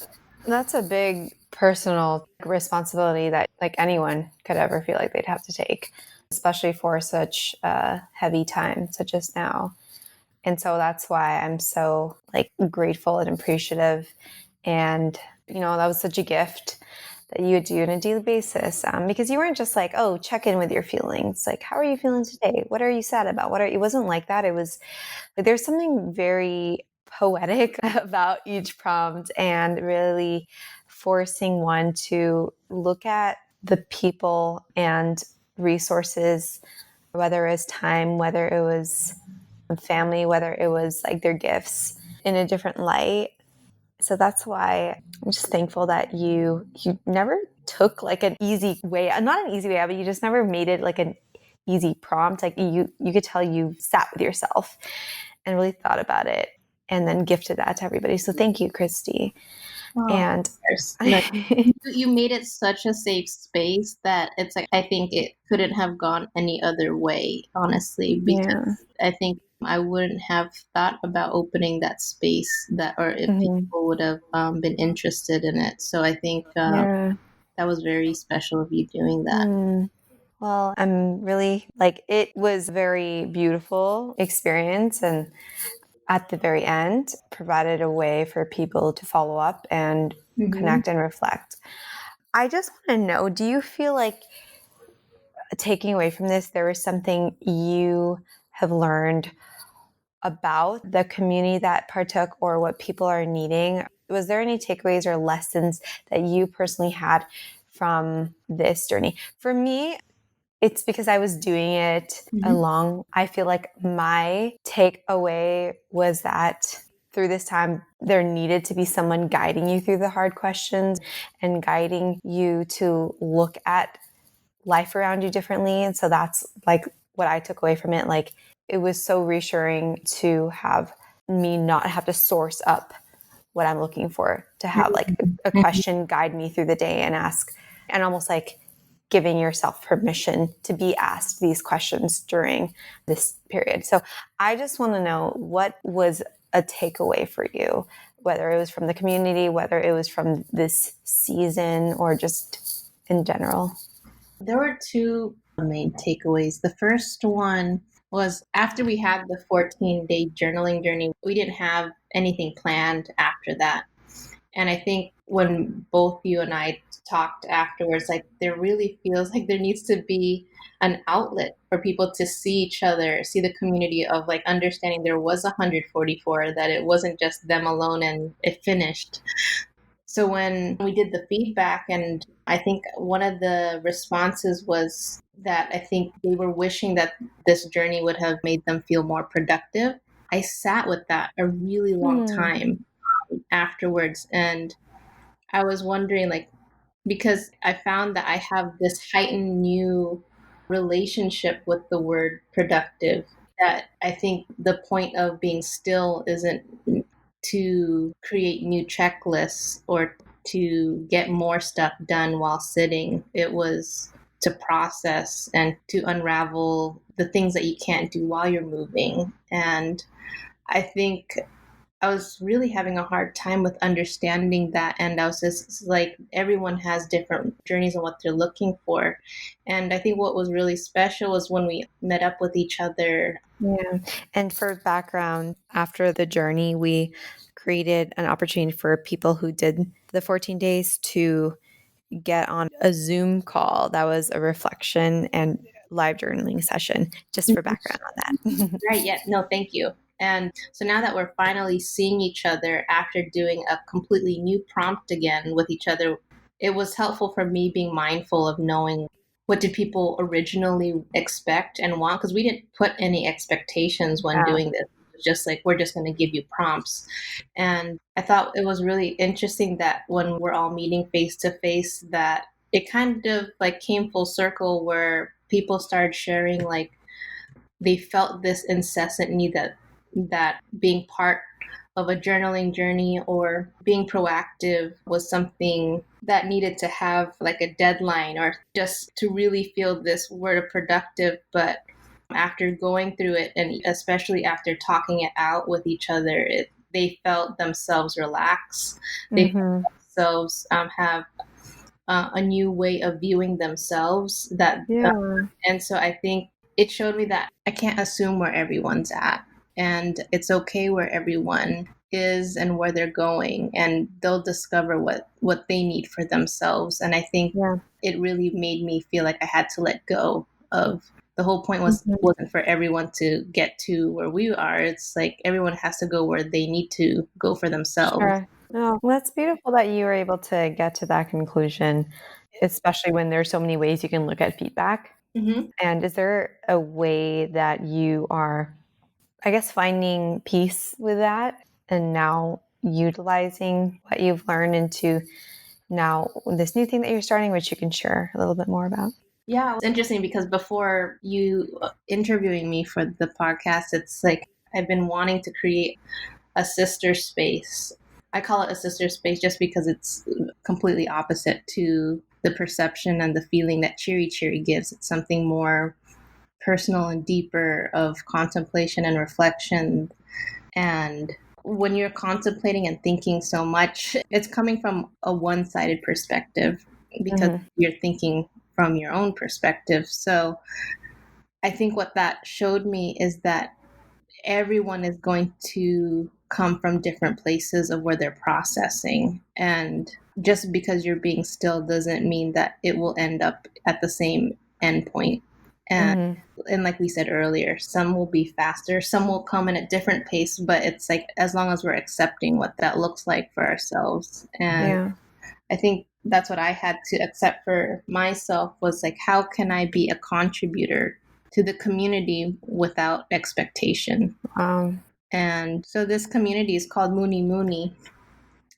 that's a big personal responsibility that like anyone could ever feel like they'd have to take, especially for such a heavy time such as now. And so that's why I'm so like grateful and appreciative. And, you know, that was such a gift that you would do on a daily basis, because you weren't just like, oh, check in with your feelings. Like, how are you feeling today? What are you sad about? It wasn't like that. It was like, there's something very poetic about each prompt and really forcing one to look at the people and resources, whether it was time, whether it was family, whether it was like their gifts, in a different light. So that's why I'm just thankful that you never took like an easy way, not an easy way out, but you just never made it like an easy prompt. Like you could tell you sat with yourself and really thought about it and then gifted that to everybody. So thank you, Christy. And no, you made it such a safe space that it's like, I think it couldn't have gone any other way, honestly, because I think I wouldn't have thought about opening that space or if people would have been interested in it. So I think that was very special of you doing that. Well, I'm really it was a very beautiful experience, and at the very end provided a way for people to follow up and connect and reflect. I just want to know, do you feel like taking away from this, there was something you have learned about the community that partook or what people are needing? Was there any takeaways or lessons that you personally had from this journey? For me, it's because I was doing it along. I feel like my takeaway was that through this time, there needed to be someone guiding you through the hard questions and guiding you to look at life around you differently. And so that's what I took away from it. It was so reassuring to have me not have to source up what I'm looking for, to have a question guide me through the day and ask, and almost giving yourself permission to be asked these questions during this period. So I just want to know, what was a takeaway for you, whether it was from the community, whether it was from this season, or just in general? There were two main takeaways. The first one was after we had the 14-day journaling journey, we didn't have anything planned after that. And I think when both you and I talked afterwards, there really feels like there needs to be an outlet for people to see each other, see the community of understanding there was 144, that it wasn't just them alone and it finished. So when we did the feedback, and I think one of the responses was that I think they were wishing that this journey would have made them feel more productive. I sat with that a really long time afterwards, and I was wondering, because I found that I have this heightened new relationship with the word productive, that I think the point of being still isn't to create new checklists or to get more stuff done while sitting. It was to process and to unravel the things that you can't do while you're moving. And I think I was really having a hard time with understanding that. And I was just everyone has different journeys and what they're looking for. And I think what was really special was when we met up with each other. Yeah. And for background, after the journey, we created an opportunity for people who did the 14 days to get on a Zoom call that was a reflection and live journaling session, just for background on that. Right. Yeah. No, thank you. And so now that we're finally seeing each other after doing a completely new prompt again with each other, it was helpful for me being mindful of knowing what did people originally expect and want, because we didn't put any expectations when doing this. It was just we're just going to give you prompts. And I thought it was really interesting that when we're all meeting face to face, that it kind of came full circle, where people started sharing they felt this incessant need that being part of a journaling journey or being proactive was something that needed to have a deadline, or just to really feel this word of productive. But after going through it, and especially after talking it out with each other, they felt themselves relax. They felt themselves have a new way of viewing themselves. And so I think it showed me that I can't assume where everyone's at, and it's okay where everyone is and where they're going, and they'll discover what they need for themselves. And I think it really made me feel like I had to let go of the whole point wasn't for everyone to get to where we are. It's everyone has to go where they need to go for themselves. Sure. Oh, well, that's beautiful that you were able to get to that conclusion, especially when there's so many ways you can look at feedback. And is there a way that you are, I guess, finding peace with that and now utilizing what you've learned into now this new thing that you're starting, which you can share a little bit more about? Yeah, it's interesting because before you interviewing me for the podcast, it's I've been wanting to create a sister space I call it a sister space just because it's completely opposite to the perception and the feeling that Cheeri Cheeri gives. It's something more personal and deeper of contemplation and reflection. And when you're contemplating and thinking so much, it's coming from a one-sided perspective because you're thinking from your own perspective. So I think what that showed me is that everyone is going to come from different places of where they're processing. And just because you're being still doesn't mean that it will end up at the same endpoint. And like we said earlier, some will be faster, some will come in a different pace, but it's like as long as we're accepting what that looks like for ourselves. And I think that's what I had to accept for myself was like, how can I be a contributor to the community without expectation? And so this community is called Muni Muni.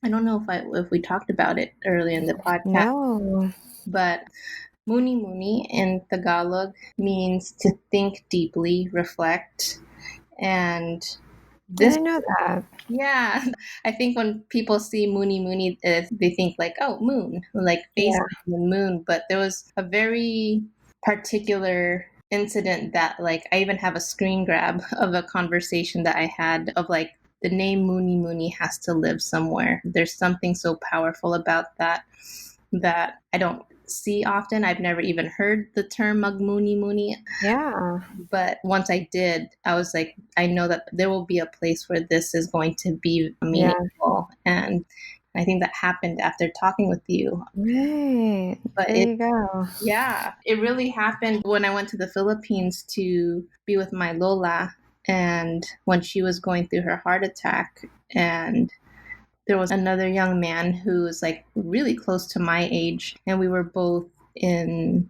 I don't know if we talked about it earlier in the podcast. No. But Muni Muni in Tagalog means to think deeply, reflect, and I didn't know that. Yeah, I think when people see Muni Muni, they think like, oh, moon, like facing the moon. But there was a very particular incident that like I even have a screen grab of a conversation that I had of like the name Muni Muni has to live somewhere. There's something so powerful about that I don't see often. I've never even heard the term Magmuni Muni. Yeah. But once I did, I was like, I know that there will be a place where this is going to be meaningful. And I think that happened after talking with you. Right. But there you go. Yeah, it really happened when I went to the Philippines to be with my Lola, and when she was going through her heart attack. And there was another young man who was like really close to my age, and we were both in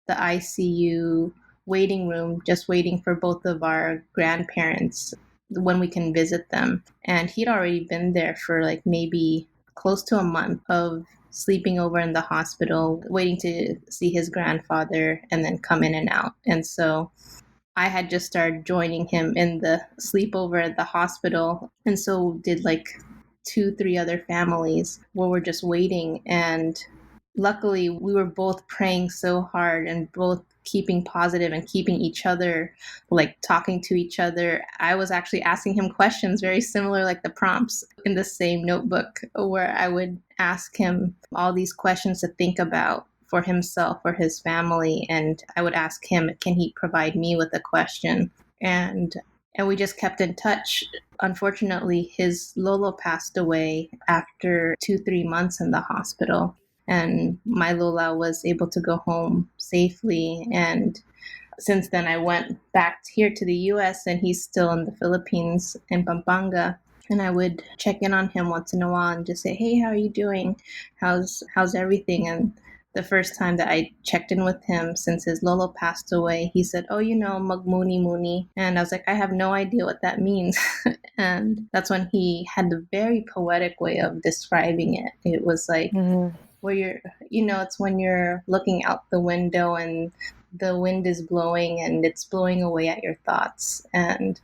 the ICU waiting room, just waiting for both of our grandparents when we can visit them. And he'd already been there for like maybe close to a month of sleeping over in the hospital, waiting to see his grandfather and then come in and out. And so I had just started joining him in the sleepover at the hospital. And so did like 2, 3 other families where we're just waiting. And luckily, we were both praying so hard and both keeping positive and keeping each other, like talking to each other. I was actually asking him questions very similar, like the prompts in the same notebook, where I would ask him all these questions to think about for himself or his family. And I would ask him, can he provide me with a question? And we just kept in touch. Unfortunately, his Lolo passed away after 2, 3 months in the hospital. And my Lola was able to go home safely. And since then, I went back here to the US, and he's still in the Philippines, in Pampanga. And I would check in on him once in a while and just say, hey, how are you doing? How's everything? And the first time that I checked in with him since his Lolo passed away, he said, oh, Magmuni Muni. And I was like, I have no idea what that means. And that's when he had the very poetic way of describing it. It was like, where you're, it's when you're looking out the window and the wind is blowing and it's blowing away at your thoughts, and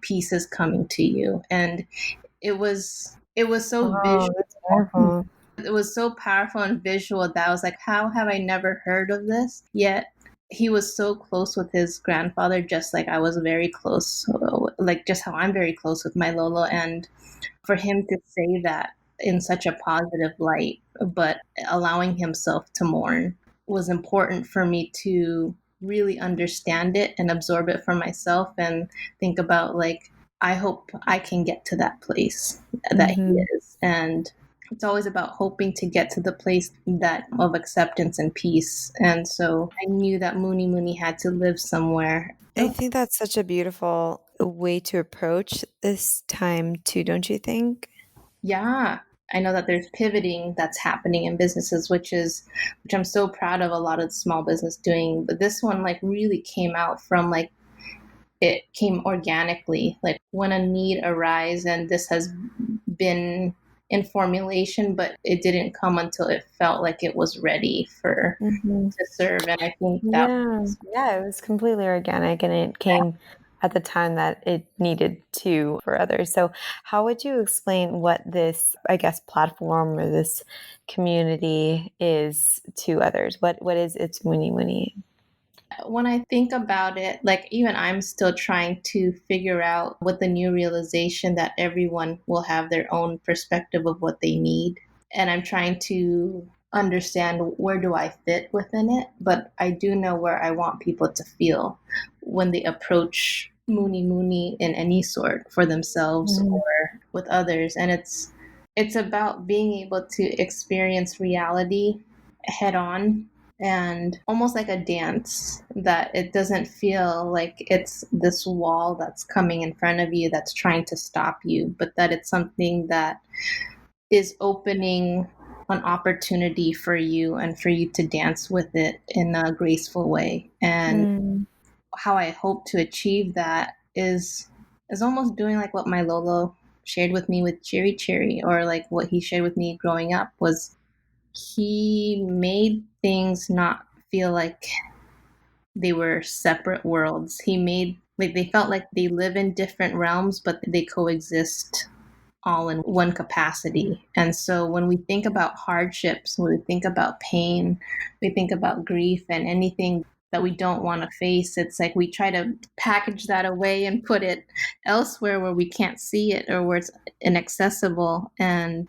peace is coming to you. And it was so visual. It was so powerful and visual that I was like, how have I never heard of this? Yet he was so close with his grandfather, just like I was very close, like just how I'm very close with my Lolo. And for him to say that in such a positive light, but allowing himself to mourn, was important for me to really understand it and absorb it for myself and think about like, I hope I can get to that place that he is. And it's always about hoping to get to the place that of acceptance and peace. And so I knew that Muni Muni had to live somewhere. I think that's such a beautiful way to approach this time too, don't you think? Yeah. I know that there's pivoting that's happening in businesses, which I'm so proud of a lot of small business doing. But this one like really came out from like, it came organically, like when a need arises, and this has been in formulation, but it didn't come until it felt like it was ready to serve. And I think that it was completely organic, and it came at the time that it needed to for others. So how would you explain what this, I guess, platform or this community is to others? What is its Mooney Mooney? When I think about it, like even I'm still trying to figure out with the new realization that everyone will have their own perspective of what they need. And I'm trying to understand where do I fit within it. But I do know where I want people to feel when they approach Mooney Mooney in any sort for themselves Mhm. or with others. And it's about being able to experience reality head on and almost like a dance, that it doesn't feel like it's this wall that's coming in front of you that's trying to stop you, but that it's something that is opening an opportunity for you and for you to dance with it in a graceful way. And Mm. how I hope to achieve that is almost doing like what my Lolo shared with me with Cheeri Cheeri, or like what he shared with me growing up, was he made things not feel like they were separate worlds. He made like they felt like they live in different realms, but they coexist all in one capacity. And so when we think about hardships, when we think about pain, we think about grief and anything that we don't want to face, it's like we try to package that away and put it elsewhere where we can't see it or where it's inaccessible. And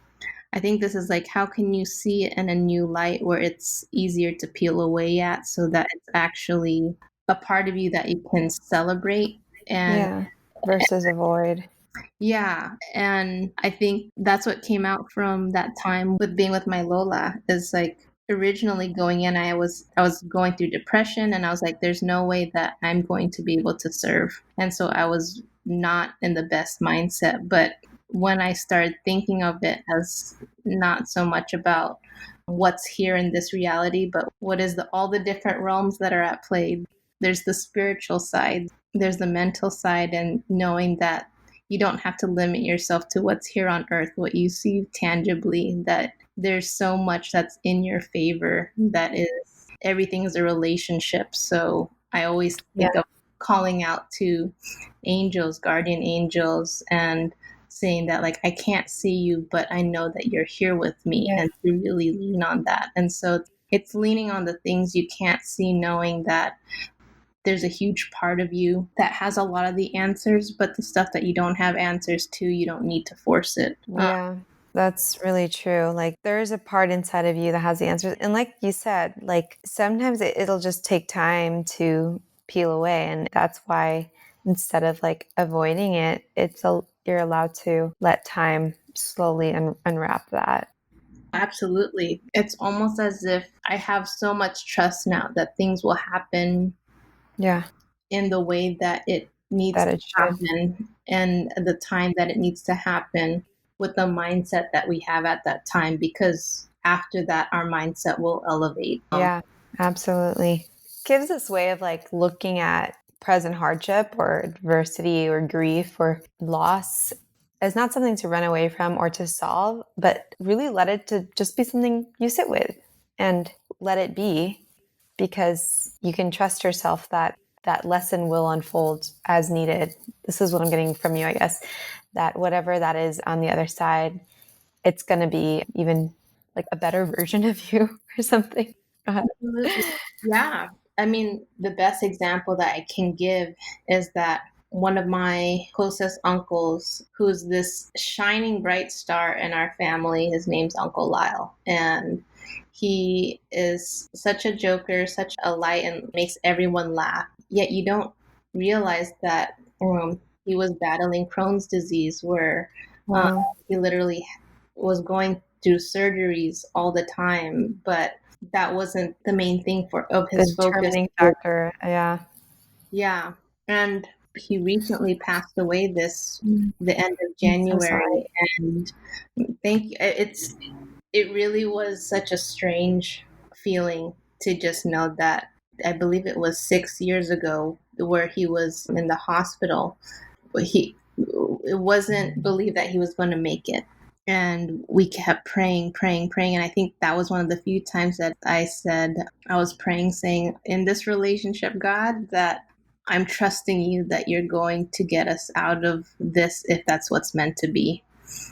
I think this is like, how can you see it in a new light where it's easier to peel away at, so that it's actually a part of you that you can celebrate. And Yeah. Versus avoid. yeah, and I think that's what came out from that time with being with my Lola, is like originally going in, I was going through depression, and I was like, there's no way that I'm going to be able to serve. And so I was not in the best mindset. But when I started thinking of it as not so much about what's here in this reality, but what is the all the different realms that are at play. There's the spiritual side, there's the mental side, and knowing that you don't have to limit yourself to what's here on earth, what you see tangibly, that there's so much that's in your favor, that is everything is a relationship. So I always Yeah. think of calling out to angels, guardian angels, and saying that like I can't see you, but I know that you're here with me, Yeah. and to really lean on that. And so it's leaning on the things you can't see, knowing that there's a huge part of you that has a lot of the answers, but the stuff that you don't have answers to, you don't need to force it. Yeah, that's really true. Like there's a part inside of you that has the answers. And like you said, like sometimes it'll just take time to peel away. And that's why instead of like avoiding it, you're allowed to let time slowly unwrap that. Absolutely. It's almost as if I have so much trust now that things will happen Yeah, in the way that it needs that to it should. happen and the time that it needs to happen, with the mindset that we have at that time, because after that our mindset will elevate. Yeah, absolutely. Gives this way of like looking at present hardship or adversity or grief or loss as not something to run away from or to solve, but really let it to just be something you sit with and let it be, because you can trust yourself that that lesson will unfold as needed. This is what I'm getting from you, I guess, that whatever that is on the other side, it's going to be even like a better version of you or something. Absolutely. Yeah. I mean, the best example that I can give is that one of my closest uncles, who's this shining bright star in our family, his name's Uncle Lyle. And he is such a joker, such a light, and makes everyone laugh. Yet you don't realize that he was battling Crohn's disease, where uh, Wow. he literally was going through surgeries all the time. But that wasn't the main thing for of The his focus. determining factor. Yeah. Yeah, and he recently passed away this Mm. the end of I'm so sorry. January. And thank you. It really was such a strange feeling to just know that, I believe it was 6 years ago, where he was in the hospital. He It wasn't believed that he was going to make it. And we kept praying, praying, praying. And I think that was one of the few times that I said, I was praying, saying, in this relationship, God, that I'm trusting you that you're going to get us out of this if that's what's meant to be.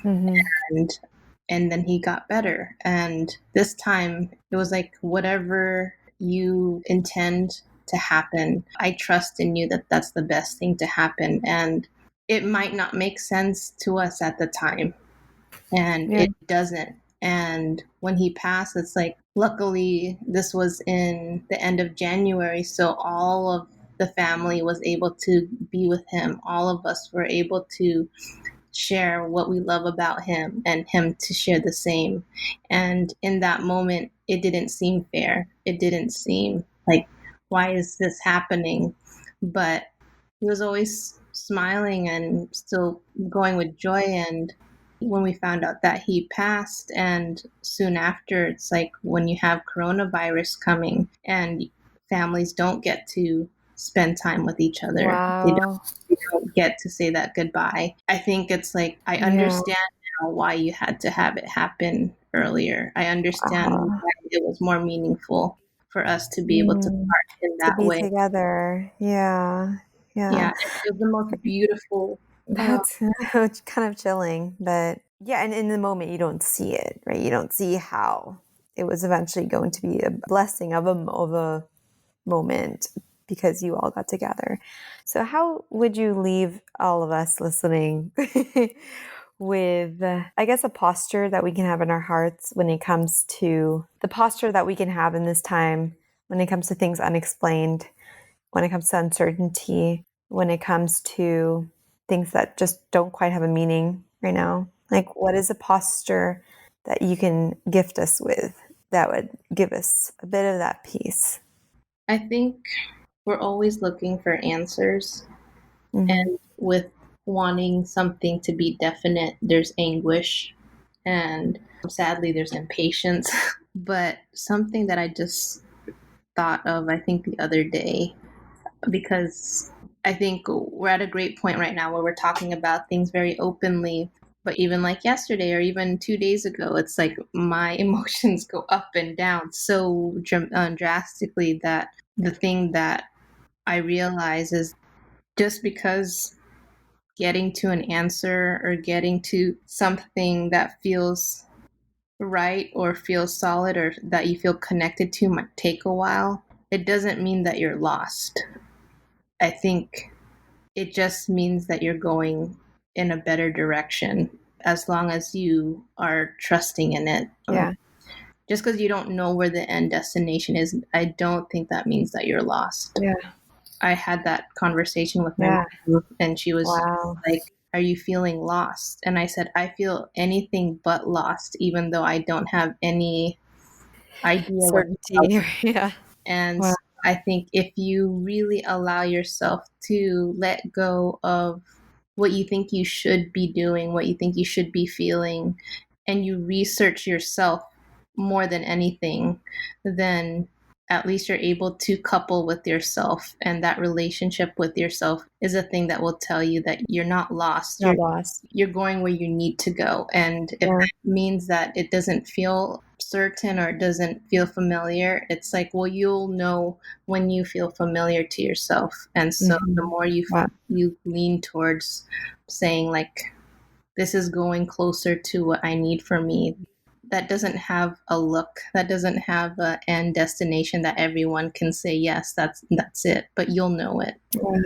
Mm-hmm. And and then he got better. And this time it was like, whatever you intend to happen, I trust in you that that's the best thing to happen. And it might not make sense to us at the time, and Yeah. it doesn't. And when he passed, it's like, luckily, this was in the end of January, so all of the family was able to be with him. All of us were able to share what we love about him and him to share the same. And in that moment, it didn't seem fair. It didn't seem like, why is this happening? But he was always smiling and still going with joy. And when we found out that he passed, and soon after, it's like when you have coronavirus coming and families don't get to spend time with each other, Wow. they don't get to say that goodbye. I think it's like, I Yeah. understand now why you had to have it happen earlier. I understand Uh, why it was more meaningful for us to be able to mm, part in to that be way. together. Yeah. Yeah. Yeah, it was the most beautiful. That's it's kind of chilling, but yeah, and in the moment you don't see it, right? You don't see how it was eventually going to be a blessing of a moment because you all got together. So how would you leave all of us listening with I guess a posture that we can have in our hearts when it comes to the posture that we can have in this time when it comes to things unexplained, when it comes to uncertainty, when it comes to things that just don't quite have a meaning right now? Like, what is a posture that you can gift us with that would give us a bit of that peace? I think we're always looking for answers, Mm-hmm. and with wanting something to be definite, there's anguish, and sadly, there's impatience. But something that I just thought of, I think, the other day, because I think we're at a great point right now where we're talking about things very openly. But even like yesterday or even 2 days ago, it's like my emotions go up and down so drastically, that the thing that I realize is, just because getting to an answer or getting to something that feels right or feels solid or that you feel connected to might take a while, it doesn't mean that you're lost. I think it just means that you're going in a better direction, as long as you are trusting in it. Yeah. Just because you don't know where the end destination is, I don't think that means that you're lost. Yeah. I had that conversation with my Yeah. mom, and she was Wow. like, "Are you feeling lost?" And I said, "I feel anything but lost, even though I don't have any idea what." Certainty. Yeah. And Wow. so I think if you really allow yourself to let go of what you think you should be doing, what you think you should be feeling, and you research yourself more than anything, then at least you're able to couple with yourself. And that relationship with yourself is a thing that will tell you that you're not lost. Not lost. You're going where you need to go. And if Yeah. that means that it doesn't feel certain or it doesn't feel familiar, it's like, well, you'll know when you feel familiar to yourself. And so the Mm-hmm. more you Wow. you lean towards saying, like, this is going closer to what I need for me, that doesn't have a look, that doesn't have an end destination that everyone can say, yes, that's it, but you'll know it. Wow.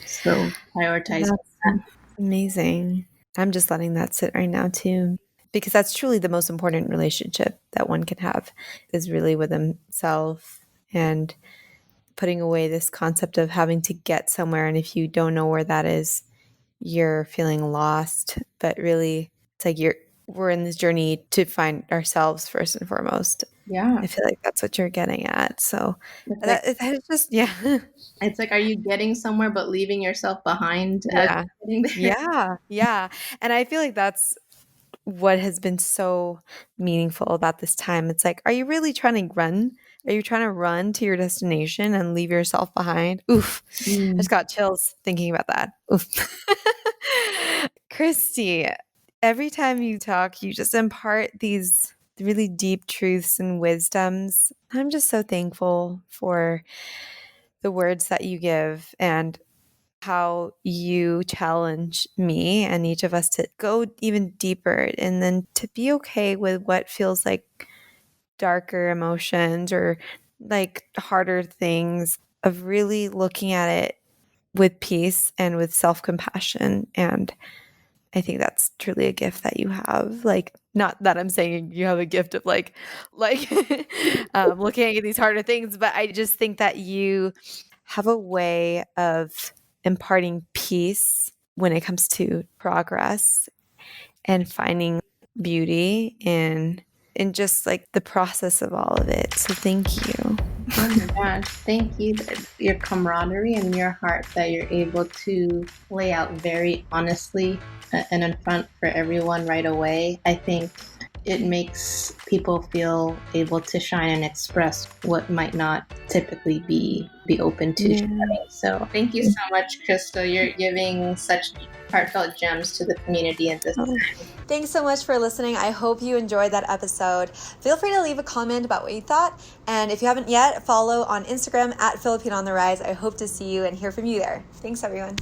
So prioritize That's that. amazing. I'm just letting that sit right now too, because that's truly the most important relationship that one can have is really with himself and putting away this concept of having to get somewhere. And if you don't know where that is, you're feeling lost. But really, it's like we're in this journey to find ourselves first and foremost. Yeah. I feel like that's what you're getting at. So It's like, that is just, yeah. are you getting somewhere but leaving yourself behind as Yeah. you're getting there? Yeah. Yeah. And I feel like that's what has been so meaningful about this time. It's like, are you really trying to run? Are you trying to run to your destination and leave yourself behind? Oof. I Mm. just got chills thinking about that. Oof. Christy, every time you talk, you just impart these really deep truths and wisdoms. I'm just so thankful for the words that you give and how you challenge me and each of us to go even deeper and then to be okay with what feels like darker emotions or like harder things, of really looking at it with peace and with self-compassion. And I think that's truly a gift that you have. Like, not that I'm saying you have a gift of like looking at these harder things, but I just think that you have a way of imparting peace when it comes to progress and finding beauty in just like the process of all of it. So thank you. Oh my gosh, thank you. Your camaraderie and your heart that you're able to lay out very honestly and in front for everyone right away. I think it makes people feel able to shine and express what might not typically be open to sharing. So thank you so much, Crystal. You're giving such heartfelt gems to the community at this time. Thanks so much for listening. I hope you enjoyed that episode. Feel free to leave a comment about what you thought. And if you haven't yet, follow on Instagram at Filipina on the Rise. I hope to see you and hear from you there. Thanks, everyone.